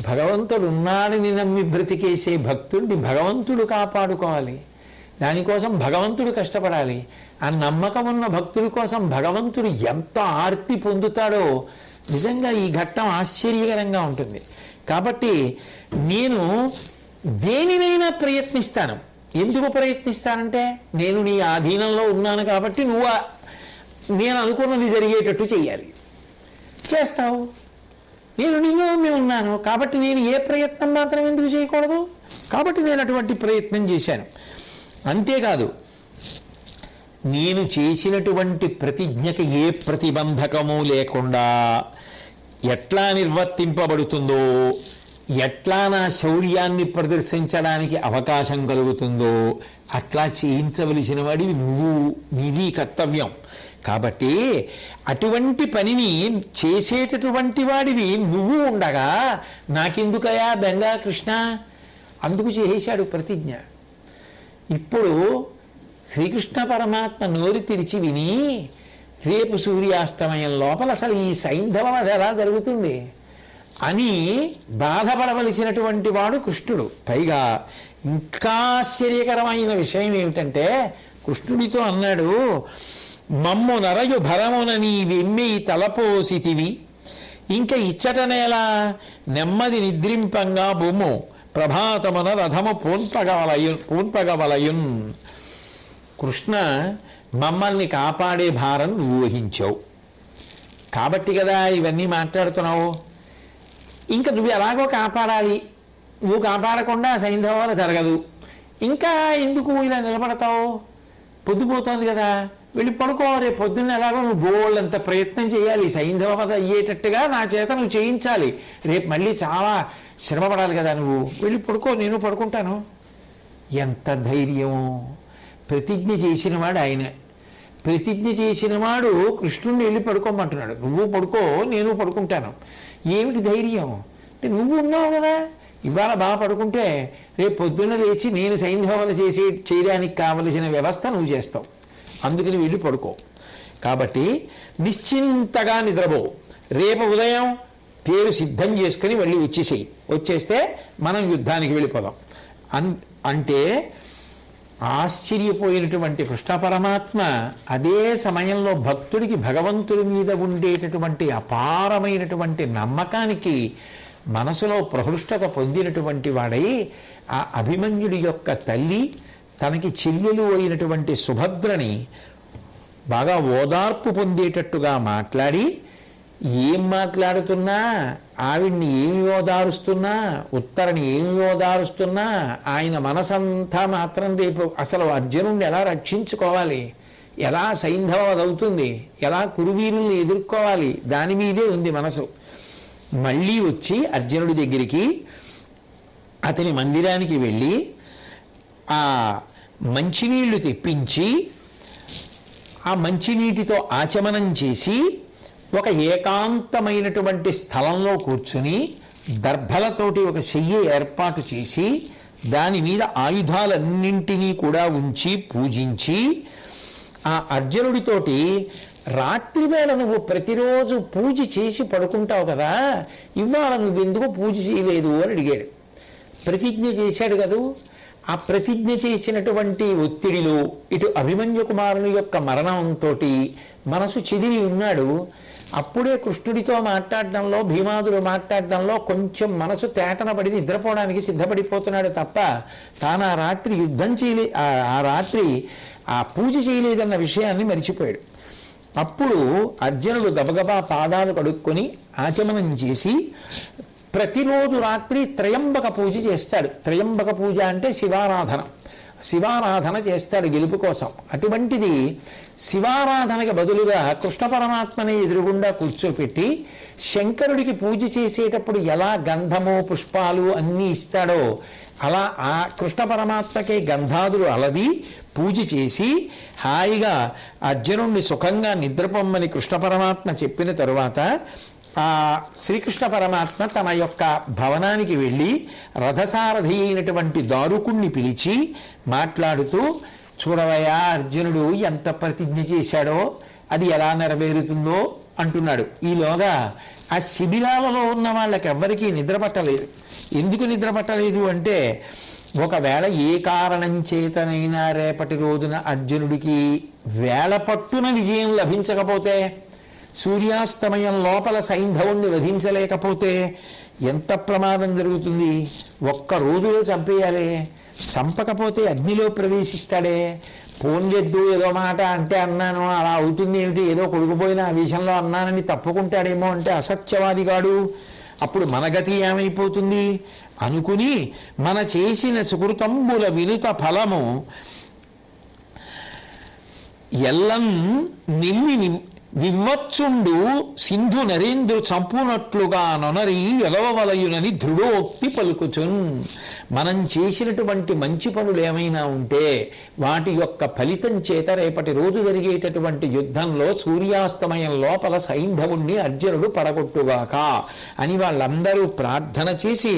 భగవంతుడు ఉన్నాడని నమ్మి బ్రతికేసే భక్తుడిని భగవంతుడు కాపాడుకోవాలి. దానికోసం భగవంతుడు కష్టపడాలి. ఆ నమ్మకం ఉన్న భక్తుల కోసం భగవంతుడు ఎంత ఆర్తి పొందుతాడో నిజంగా ఈ ఘట్టం ఆశ్చర్యకరంగా ఉంటుంది. కాబట్టి నేను దేనినైనా ప్రయత్నిస్తాను. ఎందుకు ప్రయత్నిస్తానంటే నేను నీ ఆధీనంలో ఉన్నాను కాబట్టి నువ్వు నేను అనుకున్నది జరిగేటట్టు చెయ్యాలి. చేస్తావు. నేను నీలో ఉన్నాను కాబట్టి నేను ఏ ప్రయత్నం మాత్రం ఎందుకు చేయకూడదు? కాబట్టి నేను అటువంటి ప్రయత్నం చేశాను. అంతేకాదు, నేను చేసినటువంటి ప్రతిజ్ఞకి ఏ ప్రతిబంధకము లేకుండా ఎట్లా నిర్వర్తింపబడుతుందో, ఎట్లా నా శౌర్యాన్ని ప్రదర్శించడానికి అవకాశం కలుగుతుందో అట్లా చేయించవలసిన వాడివి నువ్వు. నీది కర్తవ్యం. కాబట్టి అటువంటి పనిని చేసేటటువంటి వాడివి నువ్వు ఉండగా నాకెందుకయా బెంగా కృష్ణ? అందుకు చేశాడు ప్రతిజ్ఞ. ఇప్పుడు శ్రీకృష్ణ పరమాత్మ నోరు తెరిచి విని రేపు సూర్యాస్తమయం లోపల అసలు ఈ సైంధవం అది ఎలా జరుగుతుంది అని బాధపడవలసినటువంటి వాడు కృష్ణుడు. పైగా ఇంకా ఆశ్చర్యకరమైన విషయం ఏమిటంటే కృష్ణుడితో అన్నాడు, మమ్ము నరయు భరమున నీవెమ్మి తలపోసితివి ఇంక ఇచ్చటనేలా నెమ్మది నిద్రింపంగా బొమ్ము ప్రభాతమున రథము పూన్పగవలయున్. కృష్ణ, మమ్మల్ని కాపాడే భారం నువ్వు వహించావు కాబట్టి కదా ఇవన్నీ మాట్లాడుతున్నావు. ఇంకా నువ్వు ఎలాగో కాపాడాలి. నువ్వు కాపాడకుండా సైంధవాలు జరగదు. ఇంకా ఎందుకు ఇలా నిలబడతావు? పొద్దుపోతుంది కదా, వెళ్ళి పడుకో. రేపు పొద్దున్న ఎలాగో నువ్వు బోళ్ళంత ప్రయత్నం చేయాలి. సైంధవ అయ్యేటట్టుగా నా చేత నువ్వు చేయించాలి. రేపు మళ్ళీ చాలా శ్రమ పడాలి కదా. నువ్వు వెళ్ళి పడుకో, నేను పడుకుంటాను. ఎంత ధైర్యం! ప్రతిజ్ఞ చేసినవాడు ఆయన. ప్రతిజ్ఞ చేసినవాడు కృష్ణుడిని వెళ్ళి పడుకోమంటున్నాడు. నువ్వు పడుకో, నేను పడుకుంటాను. ఏమిటి ధైర్యం అంటే నువ్వు ఉన్నావు కదా. ఇవాళ బాగా పడుకుంటే రేపు పొద్దున్న లేచి నేను సైంధవాలు చేయడానికి కావలసిన వ్యవస్థ నువ్వు చేస్తావు. అందుకని వెళ్ళి పడుకో. కాబట్టి నిశ్చింతగా నిద్రపో. రేపు ఉదయం పేరు సిద్ధం చేసుకుని వెళ్ళి వచ్చేస్తే మనం యుద్ధానికి వెళ్ళిపోదాం అంటే ఆశ్చర్యపోయినటువంటి కృష్ణ పరమాత్మ అదే సమయంలో భక్తుడికి భగవంతుడి మీద ఉండేటటువంటి అపారమైనటువంటి నమ్మకానికి మనసులో ప్రహృష్టత పొందినటువంటి వాడై ఆ అభిమన్యుడి యొక్క తల్లి తనకి చెల్లెలు అయినటువంటి సుభద్రని బాగా ఓదార్పు పొందేటట్టుగా మాట్లాడి, ఏం మాట్లాడుతున్నా, ఆవిడ్ని ఏమి ఓదారుస్తున్నా, ఉత్తరని ఏమి ఓదారుస్తున్నా ఆయన మనసంతా మాత్రం రేపు అసలు అర్జునుడిని ఎలా రక్షించుకోవాలి, ఎలా సైంధవదవుతుంది, ఎలా కురువీరుల్ని ఎదుర్కోవాలి, దాని మీదే ఉంది మనసు. మళ్ళీ వచ్చి అర్జునుడి దగ్గరికి అతని మందిరానికి వెళ్ళి ఆ మంచినీళ్లు తెప్పించి ఆ మంచినీటితో ఆచమనం చేసి ఒక ఏకాంతమైనటువంటి స్థలంలో కూర్చుని దర్భలతోటి ఒక శయ్య ఏర్పాటు చేసి దాని మీద ఆయుధాలన్నింటినీ కూడా ఉంచి పూజించి ఆ అర్జునుడితోటి రాత్రివేళ నువ్వు ప్రతిరోజు పూజ చేసి పడుకుంటావు కదా, ఇవాళ నువ్వెందుకు పూజ చేయలేదు అని అడిగాడు. ప్రతిజ్ఞ చేశాడు కదూ. ఆ ప్రతిజ్ఞ చేసినటువంటి ఒత్తిడిలో ఇటు అభిమన్యు కుమారుని యొక్క మరణంతో మనసు చెదిరి ఉన్నాడు. అప్పుడే కృష్ణుడితో మాట్లాడడంలో, భీమాదుడు మాట్లాడడంలో కొంచెం మనసు తేటన పడి నిద్రపోవడానికి సిద్ధపడిపోతున్నాడు తప్ప తాను ఆ రాత్రి యుద్ధం చేయలే, ఆ రాత్రి ఆ పూజ చేయలేదన్న విషయాన్ని మరిచిపోయాడు. అప్పుడు అర్జునుడు గబగబా పాదాలు కడుక్కొని ఆచమనం చేసి ప్రతిరోజు రాత్రి త్రయంబక పూజ చేస్తాడు. త్రయంబక పూజ అంటే శివారాధన చేస్తాడు గెలుపు కోసం. అటువంటిది శివారాధనకి బదులుగా కృష్ణ పరమాత్మని ఎదురుగుండా కూర్చోపెట్టి శంకరుడికి పూజ చేసేటప్పుడు ఎలా గంధము పుష్పాలు అన్నీ ఇస్తాడో అలా ఆ కృష్ణ పరమాత్మకే గంధాదులు అలది పూజ చేసి హాయిగా అర్జునుణ్ణి సుఖంగా నిద్రపొమ్మని కృష్ణ పరమాత్మ చెప్పిన తరువాత ఆ శ్రీకృష్ణ పరమాత్మ తన యొక్క భవనానికి వెళ్ళి రథసారథి అయినటువంటి దారుకుణ్ణి పిలిచి మాట్లాడుతూ, చూడవయ్యా అర్జునుడు ఎంత ప్రతిజ్ఞ చేశాడో అది ఎలా నెరవేరుతుందో అంటున్నాడు. ఈలోగా ఆ శిబిరాలలో ఉన్న వాళ్ళకి ఎవ్వరికీ నిద్ర పట్టలేదు. ఎందుకు నిద్ర పట్టలేదు అంటే, ఒకవేళ ఏ కారణం చేతనైనా రేపటి రోజున అర్జునుడికి వేళ పట్టున విజయం లభించకపోతే, సూర్యాస్తమయం లోపల సైంధవుణ్ణి వధించలేకపోతే ఎంత ప్రమాదం జరుగుతుంది. ఒక్క రోజులో చంపేయాలి, చంపకపోతే అగ్నిలో ప్రవేశిస్తాడే. పోన్యద్దు ఏదో మాట అంటే అన్నాను అలా అవుతుంది ఏమిటి, ఏదో కొడుకుపోయిన ఆ విషయంలో అన్నానని తప్పుకుంటాడేమో అంటే అసత్యవాదిగాడు. అప్పుడు మన గతి ఏమైపోతుంది అనుకుని మన చేసిన సుకృతంబుల వినుత ఫలము ఎల్లం నిల్లి వివ్వచ్చుండు సింధు నరేంద్రు చంపునట్లుగా నొనరి ఎలవవలయునని దృఢోక్తి పలుకుచున్. మనం చేసినటువంటి మంచి పనులు ఏమైనా ఉంటే వాటి యొక్క ఫలితం చేత రేపటి రోజు జరిగేటటువంటి యుద్ధంలో సూర్యాస్తమయం లోపల సైంధవుణ్ణి అర్జునుడు పడగొట్టుగాక అని వాళ్ళందరూ ప్రార్థన చేసి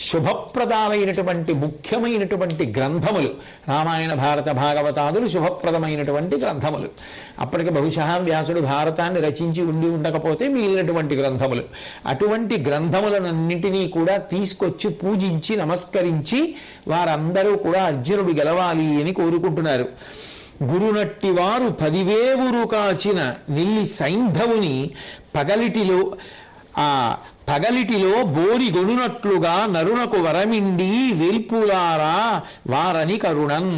శుభప్రదాలైనటువంటి ముఖ్యమైనటువంటి గ్రంథములు రామాయణ భారత భాగవతాదులు శుభప్రదమైనటువంటి గ్రంథములు. అప్పటికి బహుశా వ్యాసుడు భారతాన్ని రచించి ఉండకపోతే మిగిలినటువంటి గ్రంథములు, అటువంటి గ్రంథములన్నింటినీ కూడా తీసుకొచ్చి పూజించి నమస్కరించి వారందరూ కూడా అర్జునుడు గెలవాలి అని కోరుకుంటున్నారు. గురునట్టి వారు 10,000 కాచిన నిల్లి సైంధవుని పగలిటిలో బోరి గొనునట్లుగా నరునకు వరమిండి వేల్పులారా వారని కరుణన్.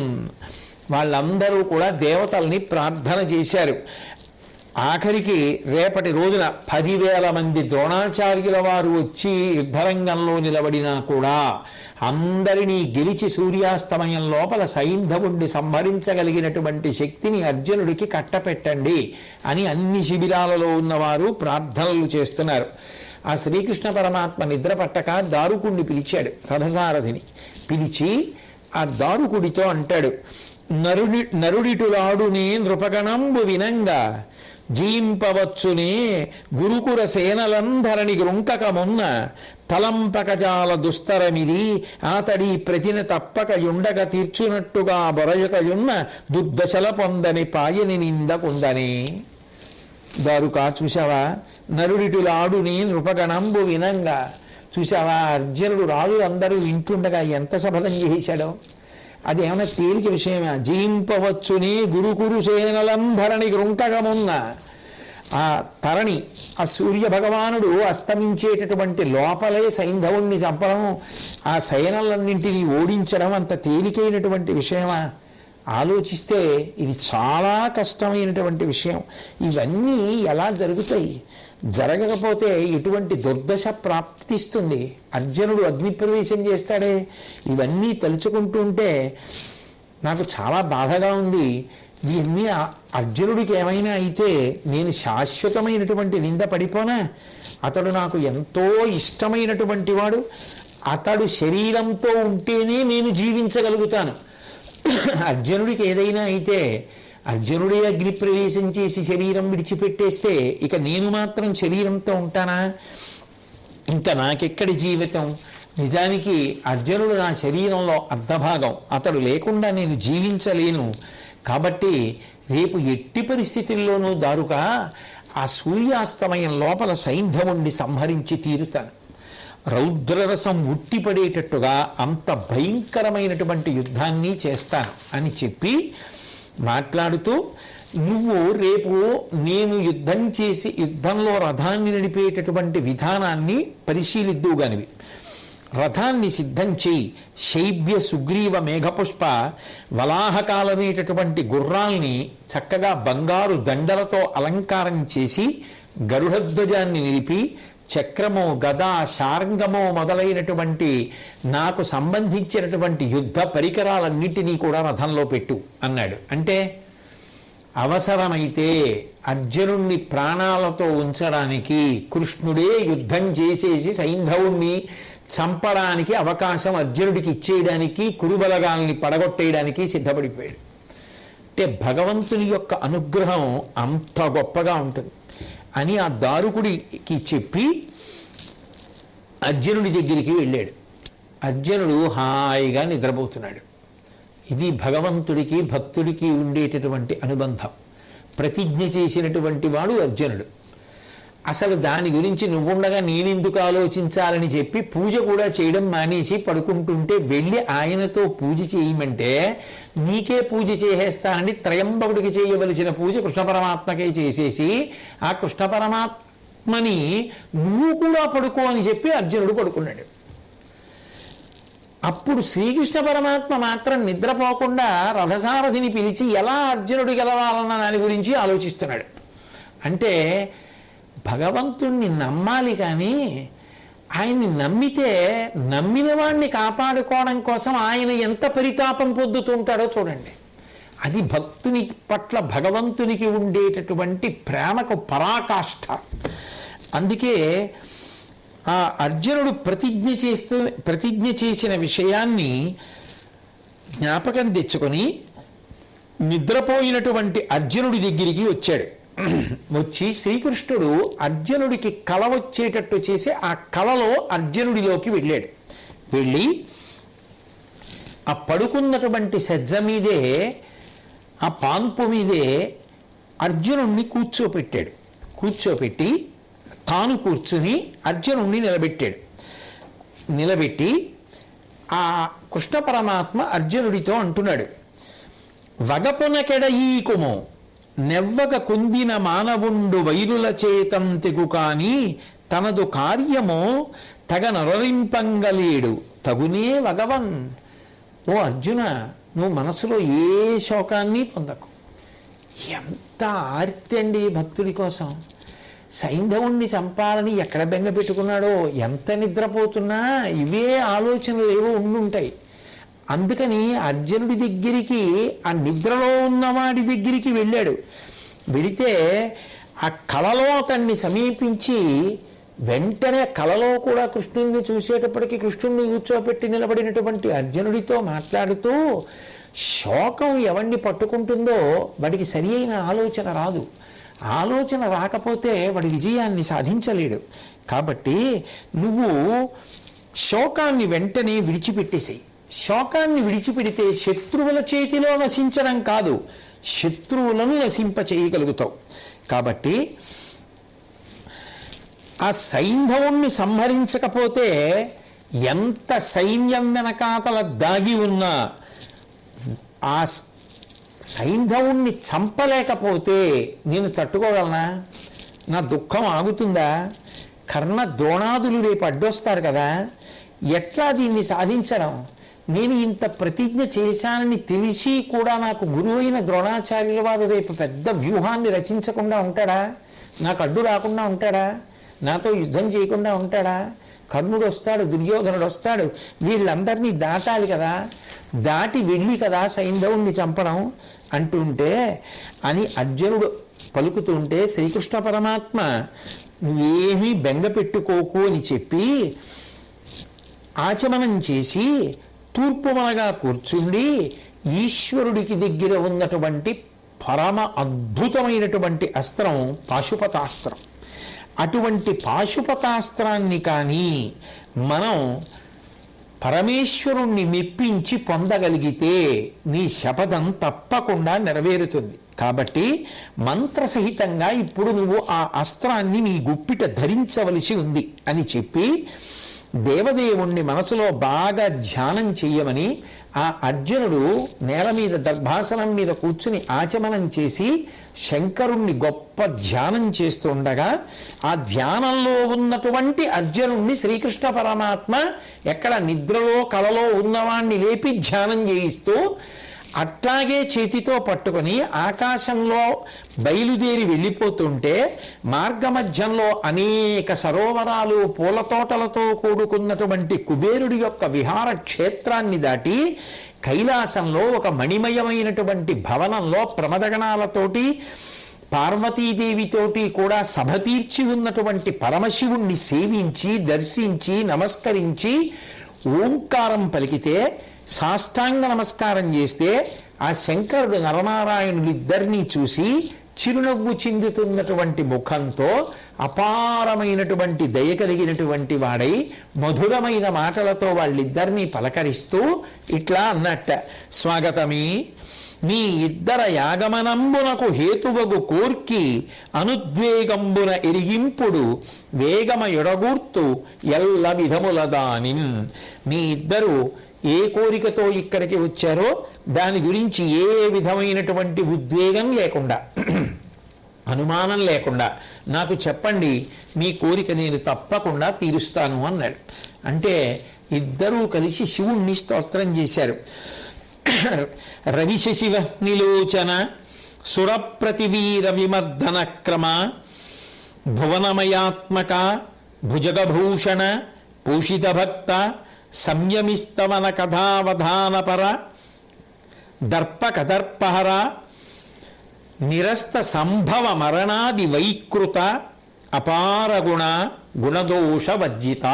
వాళ్ళందరూ కూడా దేవతల్ని ప్రార్థన చేశారు. ఆఖరికి రేపటి రోజున 10,000 మంది ద్రోణాచార్యుల వారు వచ్చి యుద్ధరంగంలో నిలబడినా కూడా అందరినీ గెలిచి సూర్యాస్తమయం లోపల సైంధవుణ్ణి సంహరించగలిగినటువంటి శక్తిని అర్జునుడికి కట్టపెట్టండి అని అన్ని శిబిరాలలో ఉన్నవారు ప్రార్థనలు చేస్తున్నారు. ఆ శ్రీకృష్ణ పరమాత్మ నిద్ర పట్టక దారుకుణ్ణి పిలిచాడు, రథసారథిని పిలిచి ఆ దారుకుడితో అంటాడు, నరుడిటులాడునే నృపగణంబు వినంగా జీంపవచ్చునే గురుకుర సేనలంధరని గృంకకమున్న తలంపకజాల దుస్తరమిది ఆతడి ప్రతిన తప్పక యుండగ తీర్చునట్టుగా బొరయకయున్న దుర్దశల పొందని పాయని నిందకుందని. దారుకా చూశావా, నరుడిటులాడునే నృపగణంబు వినంగా. చూశావా అర్జునుడు రాజు అందరూ వింటుండగా ఎంత శపథం చేశాడో. అది ఏమైనా తేలిక విషయమా? జీంపవచ్చుని గురుకురు సేనలంధరణి గృంకగమున్న. ఆ తరణి, ఆ సూర్య భగవానుడు అస్తమించేటటువంటి లోపలే సైంధవుణ్ణి చంపడం, ఆ సైన్యాలన్నింటినీ ఓడించడం అంత తేలికైనటువంటి విషయమా? ఆలోచిస్తే ఇది చాలా కష్టమైనటువంటి విషయం. ఇవన్నీ ఎలా జరుగుతాయి? జరగకపోతే ఎటువంటి దుర్దశ ప్రాప్తిస్తుంది. అర్జునుడు అగ్నిప్రవేశం చేస్తాడే, ఇవన్నీ తలుచుకుంటుంటే నాకు చాలా బాధగా ఉంది. ఇవన్నీ అర్జునుడికి ఏమైనా అయితే నేను శాశ్వతమైనటువంటి నింద పడిపోనా? అతడు నాకు ఎంతో ఇష్టమైనటువంటి వాడు. అతడు శరీరంతో ఉంటేనే నేను జీవించగలుగుతాను. అర్జునుడికి ఏదైనా అయితే అర్జునుడే అగ్నిప్రవేశం చేసి శరీరం విడిచిపెట్టేస్తే ఇక నేను మాత్రం శరీరంతో ఉంటానా? ఇంకా నాకెక్కడి జీవితం? నిజానికి అర్జునుడు నా శరీరంలో అర్ధభాగం, అతడు లేకుండా నేను జీవించలేను. కాబట్టి రేపు ఎట్టి పరిస్థితుల్లోనూ దారుగా ఆ సూర్యాస్తమయం లోపల సైంధవుణ్ణి సంహరించి తీరుతాను. రౌద్రరసం ఉట్టిపడేటట్టుగా అంత భయంకరమైనటువంటి యుద్ధాన్ని చేస్తాను అని చెప్పి మాట్లాడుతూ నువ్వు రేపు నేను యుద్ధంలో రథాన్ని నడిపేటటువంటి విధానాన్ని పరిశీలిద్దువుగానివి. రథాన్ని సిద్ధం చేయి. శైబ్య సుగ్రీవ మేఘపుష్ప వలాహకాలనేటటువంటి గుర్రాల్ని చక్కగా బంగారు దండలతో అలంకారం చేసి గరుడధ్వజాన్ని నిలిపి చక్రమో గదా శార్ంగమో మొదలైనటువంటి నాకు సంబంధించినటువంటి యుద్ధ పరికరాలన్నిటినీ కూడా రథంలో పెట్టు అన్నాడు. అంటే అవసరమైతే అర్జునుణ్ణి ప్రాణాలతో ఉంచడానికి కృష్ణుడే యుద్ధం చేసేసి సైంధవుణ్ణి చంపడానికి అవకాశం అర్జునుడికి ఇచ్చేయడానికి, కురుబలగాల్ని పడగొట్టేయడానికి సిద్ధపడిపోయాడు. అంటే భగవంతుని యొక్క అనుగ్రహం అంత గొప్పగా ఉంటుంది అని ఆ దారుకుడికి చెప్పి అర్జునుడి దగ్గరికి వెళ్ళాడు. అర్జునుడు హాయిగా నిద్రపోతున్నాడు. ఇది భగవంతుడికి భక్తుడికి ఉండేటటువంటి అనుబంధం. ప్రతిజ్ఞ చేసినటువంటి వాడు అర్జునుడు. అసలు దాని గురించి నువ్వుండగా నేనెందుకు ఆలోచించాలని చెప్పి పూజ కూడా చేయడం మానేసి పడుకుంటుంటే వెళ్ళి ఆయనతో పూజ చేయమంటే నీకే పూజ చేసేస్తానని త్రయంబకుడికి చేయవలసిన పూజ కృష్ణ పరమాత్మకే చేసేసి ఆ కృష్ణ పరమాత్మని నువ్వు కూడా పడుకో అని చెప్పి అర్జునుడు పడుకున్నాడు. అప్పుడు శ్రీకృష్ణ పరమాత్మ మాత్రం నిద్రపోకుండా రథసారథిని పిలిచి ఎలా అర్జునుడు గెలవాలన్న దాని గురించి ఆలోచిస్తున్నాడు. అంటే భగవంతుణ్ణి నమ్మాలి, కానీ ఆయన్ని నమ్మితే నమ్మిన వాణ్ణి కాపాడుకోవడం కోసం ఆయన ఎంత పరితాపం పొందుతుంటాడో చూడండి. అది భక్తుని పట్ల భగవంతునికి ఉండేటటువంటి ప్రేమకు పరాకాష్ఠ. అందుకే ఆ అర్జునుడు ప్రతిజ్ఞ చేసిన విషయాన్ని జ్ఞాపకం తెచ్చుకొని నిద్రపోయినటువంటి అర్జునుడి దగ్గరికి వచ్చాడు. వచ్చి శ్రీకృష్ణుడు అర్జునుడికి కల వచ్చేటట్టు చేసి ఆ కలలో అర్జునుడిలోకి వెళ్ళాడు. వెళ్ళి ఆ పడుకున్నటువంటి సజ్జ మీదే, ఆ పాన్పు మీదే అర్జునుడిని కూర్చోపెట్టాడు. కూర్చోపెట్టి తాను కూర్చుని అర్జునుడిని నిలబెట్టాడు. నిలబెట్టి ఆ కృష్ణ పరమాత్మ అర్జునుడితో అంటున్నాడు, వగపునకెడయీకుము నెవ్వగ కుందిన మానవుండు వైరుల చేతం తెగు కాని తనదు కార్యము తగ నరరింపంగలేడు తగునే వగవన్. ఓ అర్జున, నువ్వు మనసులో ఏ శోకాన్ని పొందకు. ఎంత ఆర్తి అండి భక్తుడి కోసం. సైంధవుణ్ణి చంపాలని ఎక్కడ బెంగ పెట్టుకున్నాడో, ఎంత నిద్రపోతున్నా ఇవే ఆలోచనలు ఏవో ఉండుంటాయి. అందుకని అర్జునుడి దగ్గరికి, ఆ నిద్రలో ఉన్నవాడి దగ్గరికి వెళ్ళాడు. వెళితే ఆ కలలో అతన్ని సమీపించి వెంటనే కలలో కూడా కృష్ణుడిని చూసేటప్పటికీ కృష్ణుడిని కూర్చోపెట్టి నిలబడినటువంటి అర్జునుడితో మాట్లాడుతూ, శోకం ఎవరిని పట్టుకుంటుందో వాడికి సరి అయిన ఆలోచన రాదు. ఆలోచన రాకపోతే వాడి విజయాన్ని సాధించలేడు. కాబట్టి నువ్వు శోకాన్ని వెంటనే విడిచిపెట్టేసేయి. శోకాన్ని విడిచిపెడితే శత్రువుల చేతిలో నశించడం కాదు, శత్రువులను నశింప చేయగలుగుతావు. కాబట్టి ఆ సైంధవుణ్ణి సంహరించకపోతే ఎంత సైన్యం వెనకాతల దాగి ఉన్నా, ఆ సైంధవుణ్ణి చంపలేకపోతే నేను తట్టుకోగలనా? నా దుఃఖం ఆగుతుందా? కర్ణ ద్రోణాదులు రేపు అడ్డొస్తారు కదా, ఎట్లా దీన్ని సాధించడం? నేను ఇంత ప్రతిజ్ఞ చేశానని తెలిసి కూడా నాకు గురువైన ద్రోణాచార్యుల వారు రేపు పెద్ద వ్యూహాన్ని రచించకుండా ఉంటాడా? నాకు అడ్డు రాకుండా ఉంటాడా? నాతో యుద్ధం చేయకుండా ఉంటాడా? కర్ణుడు వస్తాడు, దుర్యోధనుడు వస్తాడు, వీళ్ళందరినీ దాటాలి కదా, దాటి వెళ్ళి కదా సైంధవుణ్ణి చంపడం అంటుంటే అని అర్జునుడు పలుకుతుంటే శ్రీకృష్ణ పరమాత్మ నువ్వేమీ బెంగ పెట్టుకోకు అని చెప్పి ఆచమనం చేసి తూర్పుమనగా కూర్చుండి ఈశ్వరుడికి దగ్గర ఉన్నటువంటి పరమ అద్భుతమైనటువంటి అస్త్రం పాశుపతాస్త్రం. అటువంటి పాశుపతాస్త్రాన్ని కానీ మనం పరమేశ్వరుణ్ణి మెప్పించి పొందగలిగితే నీ శపథం తప్పకుండా నెరవేరుతుంది. కాబట్టి మంత్రసహితంగా ఇప్పుడు నువ్వు ఆ అస్త్రాన్ని నీ గుప్పిట ధరించవలసి ఉంది అని చెప్పి దేవదేవుణ్ణి మనసులో బాగా ధ్యానం చెయ్యమని ఆ అర్జునుడు నేల మీద దర్భాసనం మీద కూర్చుని ఆచమనం చేసి శంకరుణ్ణి గొప్ప ధ్యానం చేస్తూ ఉండగా ఆ ధ్యానంలో ఉన్నటువంటి అర్జునుణ్ణి శ్రీకృష్ణ పరమాత్మ ఎక్కడ నిద్రలో కలలో ఉన్నవాణ్ణి లేపి ధ్యానం చేయిస్తూ అట్లాగే చేతితో పట్టుకొని ఆకాశంలో బయలుదేరి వెళ్ళిపోతుంటే మార్గమధ్యంలో అనేక సరోవరాలు పూల తోటలతో కూడుకున్నటువంటి కుబేరుడి యొక్క విహార క్షేత్రాన్ని దాటి కైలాసంలో ఒక మణిమయమైనటువంటి భవనంలో ప్రమదగణాలతోటి పార్వతీదేవితోటి కూడా సభ తీర్చి ఉన్నటువంటి పరమశివుణ్ణి సేవించి దర్శించి నమస్కరించి ఓంకారం పలికితే సాష్టాంగ నమస్కారం చేస్తే ఆ శంకరుడు నరనారాయణులిద్దరినీ చూసి చిరునవ్వు చిందుతున్నటువంటి ముఖంతో అపారమైనటువంటి దయ కలిగినటువంటి వాడై మధురమైన మాటలతో వాళ్ళిద్దరినీ పలకరిస్తూ ఇట్లా అన్నట్ట, స్వాగతమి మీ ఇద్దర యాగమనంబునకు హేతువగు కోర్కి అనుద్వేగంబున ఎరిగింపుడు వేగమ ఎడగూర్తు ఎల్ల విధముల దానిన్. మీ ఇద్దరు ఏ కోరికతో ఇక్కడికి వచ్చారో దాని గురించి ఏ విధమైనటువంటి ఉద్వేగం లేకుండా అనుమానం లేకుండా నాకు చెప్పండి, మీ కోరిక నేను తప్పకుండా తీరుస్తాను అన్నాడు. అంటే ఇద్దరూ కలిసి శివుణ్ణి స్తోత్రం చేశారు. రవిశివ నిలోచన సురప్రతివీర విమర్దన క్రమ భువనమయాత్మక భుజగభూషణ పూషిత భక్త సంయమిస్తవన కథావధానపర దర్పకదర్పహర నిరస్త సంభవ మరణాది వైకృత అపారగుణ గుణదోష వర్జిత.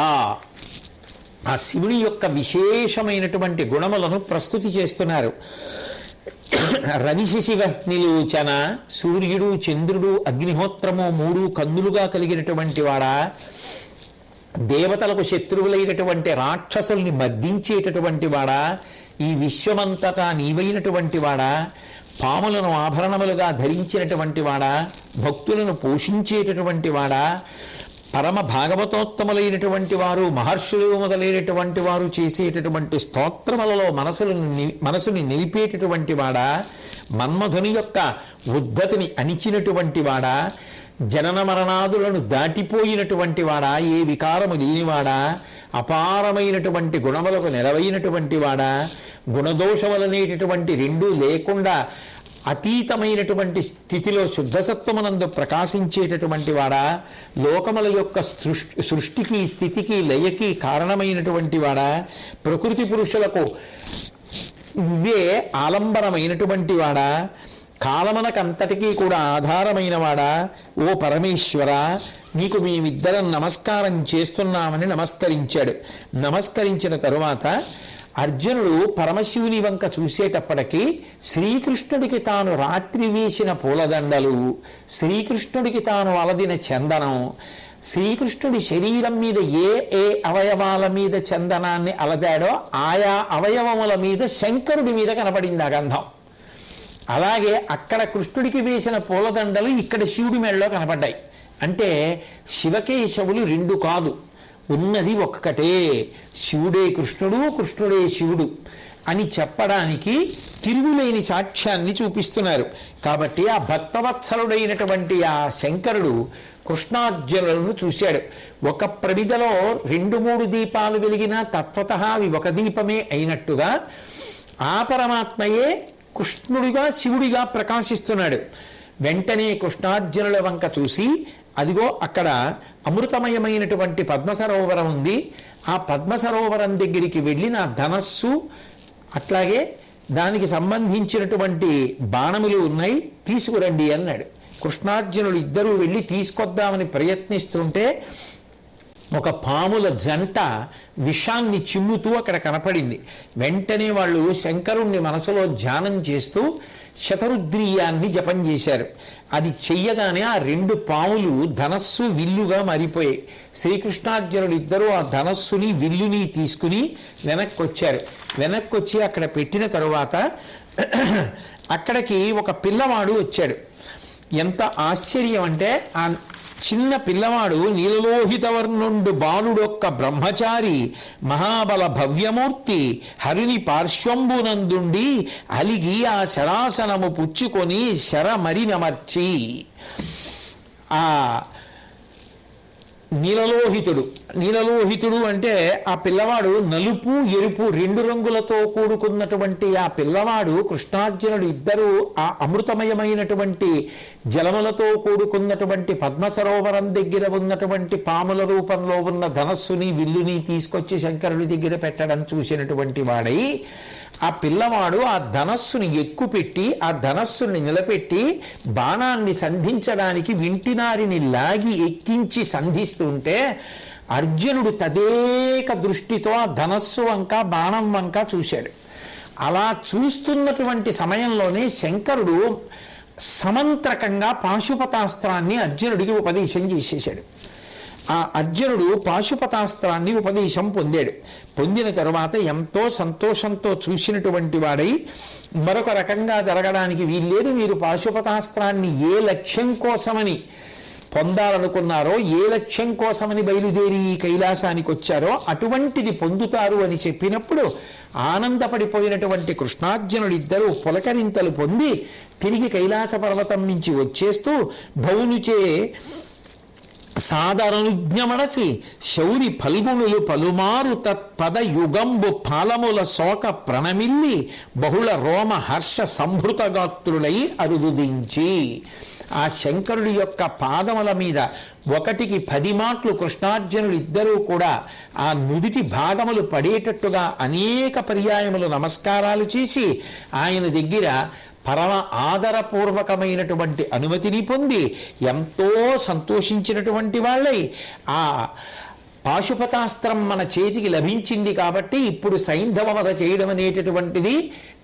ఆ శివుని యొక్క విశేషమైనటువంటి గుణములను ప్రస్తుతి చేస్తున్నారు. రవిశివ నిలోచన, సూర్యుడు చంద్రుడు అగ్నిహోత్రము మూడు కన్నులుగా కలిగినటువంటి వాడా, దేవతలకు శత్రువులైనటువంటి రాక్షసుల్ని మర్దించేటటువంటి వాడా, ఈ విశ్వమంతటా నీవైనటువంటి వాడా, పాములను ఆభరణములుగా ధరించినటువంటి వాడా, భక్తులను పోషించేటటువంటి వాడా, పరమ భాగవతోత్తములైనటువంటి వారు మహర్షులు మొదలైనటువంటి వారు చేసేటటువంటి స్తోత్రములలో మనసుని నిలిపేటటువంటి వాడా, మన్మధుని యొక్క ఉద్ధతిని అణిచినటువంటి వాడా, జనన మరణాదులను దాటిపోయినటువంటి వాడా, ఏ వికారము లేనివాడా, అపారమైనటువంటి గుణములకు నెలవైనటువంటి వాడా, గుణదోషములనేటటువంటి రెండూ లేకుండా అతీతమైనటువంటి స్థితిలో శుద్ధసత్వమునందు ప్రకాశించేటటువంటి వాడా, లోకముల యొక్క సృష్టికి స్థితికి లయకి కారణమైనటువంటి వాడా, ప్రకృతి పురుషులకు నువ్వే ఆలంబనమైనటువంటి వాడా, కాలమునకంతటికీ కూడా ఆధారమైన వాడా, ఓ పరమేశ్వర నీకు మేమిద్దరం నమస్కారం చేస్తున్నామని నమస్కరించాడు. నమస్కరించిన తరువాత అర్జునుడు పరమశివుని వంక చూసేటప్పటికీ శ్రీకృష్ణుడికి తాను రాత్రి వేసిన పూలదండలు, శ్రీకృష్ణుడికి తాను అలదిన చందనం, శ్రీకృష్ణుడి శరీరం మీద ఏ ఏ అవయవాల మీద చందనాన్ని అలదాడో ఆయా అవయవముల మీద శంకరుడి మీద కనపడింది ఆ గంధం. అలాగే అక్కడ కృష్ణుడికి వేసిన పూలదండలు ఇక్కడ శివుడి మెడలో కనపడ్డాయి. అంటే శివకేశవులు రెండు కాదు, ఉన్నది ఒక్కటే, శివుడే కృష్ణుడు, కృష్ణుడే శివుడు అని చెప్పడానికి తిరుగులేని సాక్ష్యాన్ని చూపిస్తున్నారు. కాబట్టి ఆ భక్తవత్సలుడైనటువంటి ఆ శంకరుడు కృష్ణార్జునులను చూశాడు. ఒక ప్రమిదలో 2-3 దీపాలు వెలిగినా తత్వతః అవి ఒక దీపమే అయినట్టుగా ఆ పరమాత్మయే కృష్ణుడిగా శివుడిగా ప్రకాశిస్తున్నాడు. వెంటనే కృష్ణార్జునుల వంక చూసి, అదిగో అక్కడ అమృతమయమైనటువంటి పద్మసరోవరం ఉంది, ఆ పద్మసరోవరం దగ్గరికి వెళ్ళి నా ధనస్సు అట్లాగే దానికి సంబంధించినటువంటి బాణములు ఉన్నాయి, తీసుకురండి అన్నాడు. కృష్ణార్జునులు ఇద్దరూ వెళ్ళి తీసుకొద్దామని ప్రయత్నిస్తుంటే ఒక పాముల జంట విషాన్ని చిమ్ముతూ అక్కడ కనపడింది. వెంటనే వాళ్ళు శంకరుణ్ణి మనసులో ధ్యానం చేస్తూ శతరుద్రీయాన్ని జపం చేశారు. అది చెయ్యగానే ఆ 2 పాములు ధనస్సు విల్లుగా మారిపోయాయి. శ్రీకృష్ణార్జునులు ఇద్దరూ ఆ ధనస్సుని విల్లుని తీసుకుని వెనక్కి వచ్చి అక్కడ పెట్టిన తరువాత అక్కడికి ఒక పిల్లవాడు వచ్చాడు. ఎంత ఆశ్చర్యం అంటే ఆ చిన్న పిల్లవాడు నీలలోహితవర్ణుండు బాలుడొక్క బ్రహ్మచారి మహాబల భవ్యమూర్తి హరిని పార్శ్వంబునందుండి అలిగి ఆ శరాసనము పుచ్చుకొని శరమరినమర్చి ఆ నీలలోహితుడు అంటే ఆ పిల్లవాడు నలుపు ఎరుపు 2 రంగులతో కూడుకున్నటువంటి ఆ పిల్లవాడు కృష్ణార్జునుడు ఇద్దరు ఆ అమృతమయమైనటువంటి జలములతో కూడుకున్నటువంటి పద్మ సరోవరం దగ్గర ఉన్నటువంటి పాముల రూపంలో ఉన్న ధనస్సుని విల్లుని తీసుకొచ్చి శంకరుడి దగ్గర పెట్టడం చూసినటువంటి వాడై ఆ పిల్లవాడు ఆ ధనస్సుని ఎక్కుపెట్టి ఆ ధనస్సుని నిలబెట్టి బాణాన్ని సంధించడానికి వింటినారిని లాగి ఎక్కించి సంధిస్తుంటే అర్జునుడు తదేక దృష్టితో ఆ ధనస్సు వంక బాణం వంక చూశాడు. అలా చూస్తున్నటువంటి సమయంలోనే శంకరుడు సమంత్రకంగా పాశుపతాస్త్రాన్ని అర్జునుడికి ఉపదేశం చేసేశాడు. ఆ అర్జునుడు పాశుపతాస్త్రాన్ని ఉపదేశం పొందాడు. పొందిన తరువాత ఎంతో సంతోషంతో చూసినటువంటి వాడై మరొక రకంగా జరగడానికి వీల్లేదు, మీరు పాశుపతాస్త్రాన్ని ఏ లక్ష్యం కోసమని పొందాలనుకున్నారో, ఏ లక్ష్యం కోసమని బయలుదేరి ఈ కైలాసానికి వచ్చారో అటువంటిది పొందుతారు అని చెప్పినప్పుడు ఆనందపడిపోయినటువంటి కృష్ణార్జునుడు ఇద్దరూ పులకరింతలు పొంది తిరిగి కైలాస పర్వతం నుంచి వచ్చేస్తూ భౌనుచే సాదరనుజ్ఞమడచి శౌరి ఫల్గుణులు పలుమారు తత్పద యుగంబు పాలముల శోక ప్రణమిల్లి బహుళ రోమ హర్ష సంభృతగాత్రులై అరుదుదించి ఆ శంకరుడి యొక్క పాదముల మీద 1కి 10 మాట్లు కృష్ణార్జునులు ఇద్దరూ కూడా ఆ నుదిటి భాగములు పడేటట్టుగా అనేక పర్యాయములు నమస్కారాలు చేసి ఆయన దగ్గర పరమ ఆదరపూర్వకమైనటువంటి అనుమతిని పొంది ఎంతో సంతోషించినటువంటి వాళ్ళై ఆ పాశుపతాస్త్రం మన చేతికి లభించింది కాబట్టి ఇప్పుడు సైంధవ వధ చేయడం అనేటటువంటిది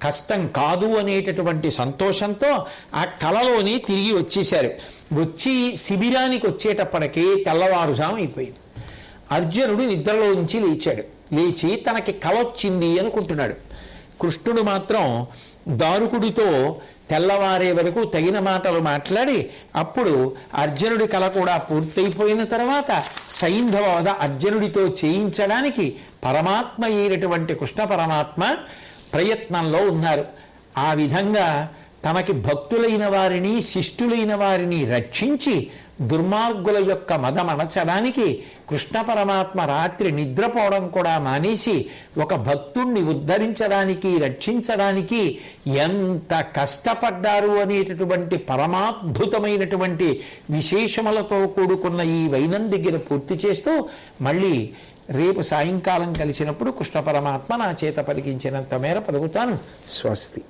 కష్టం కాదు అనేటటువంటి సంతోషంతో ఆ కలలోని తిరిగి వచ్చేశారు. వచ్చి శిబిరానికి వచ్చేటప్పటికీ తెల్లవారుజాము అయిపోయింది. అర్జునుడు నిద్రలోంచి లేచాడు. లేచి తనకి కలొచ్చింది అనుకుంటున్నాడు. కృష్ణుడు మాత్రం దారుకుడితో తెల్లవారే వరకు తగిన మాటలు మాట్లాడి అప్పుడు అర్జునుడి కల కూడా పూర్తయిపోయిన తర్వాత సైంధవ వధ అర్జునుడితో చేయించడానికి పరమాత్మ అయినటువంటి కృష్ణ పరమాత్మ ప్రయత్నంలో ఉన్నారు. ఆ విధంగా తనకి భక్తులైన వారిని శిష్టులైన వారిని రక్షించి దుర్మార్గుల యొక్క మదమణచడానికి కృష్ణ పరమాత్మ రాత్రి నిద్రపోవడం కూడా మానేసి ఒక భక్తుణ్ణి ఉద్ధరించడానికి రక్షించడానికి ఎంత కష్టపడ్డారు అనేటటువంటి పరమాద్భుతమైనటువంటి విశేషములతో కూడుకున్న ఈ వైనం దగ్గర పూర్తి చేస్తూ మళ్ళీ రేపు సాయంకాలం కలిసినప్పుడు కృష్ణ పరమాత్మ నా చేత పలికించినంత మేర పలుకుతాను. స్వస్తి.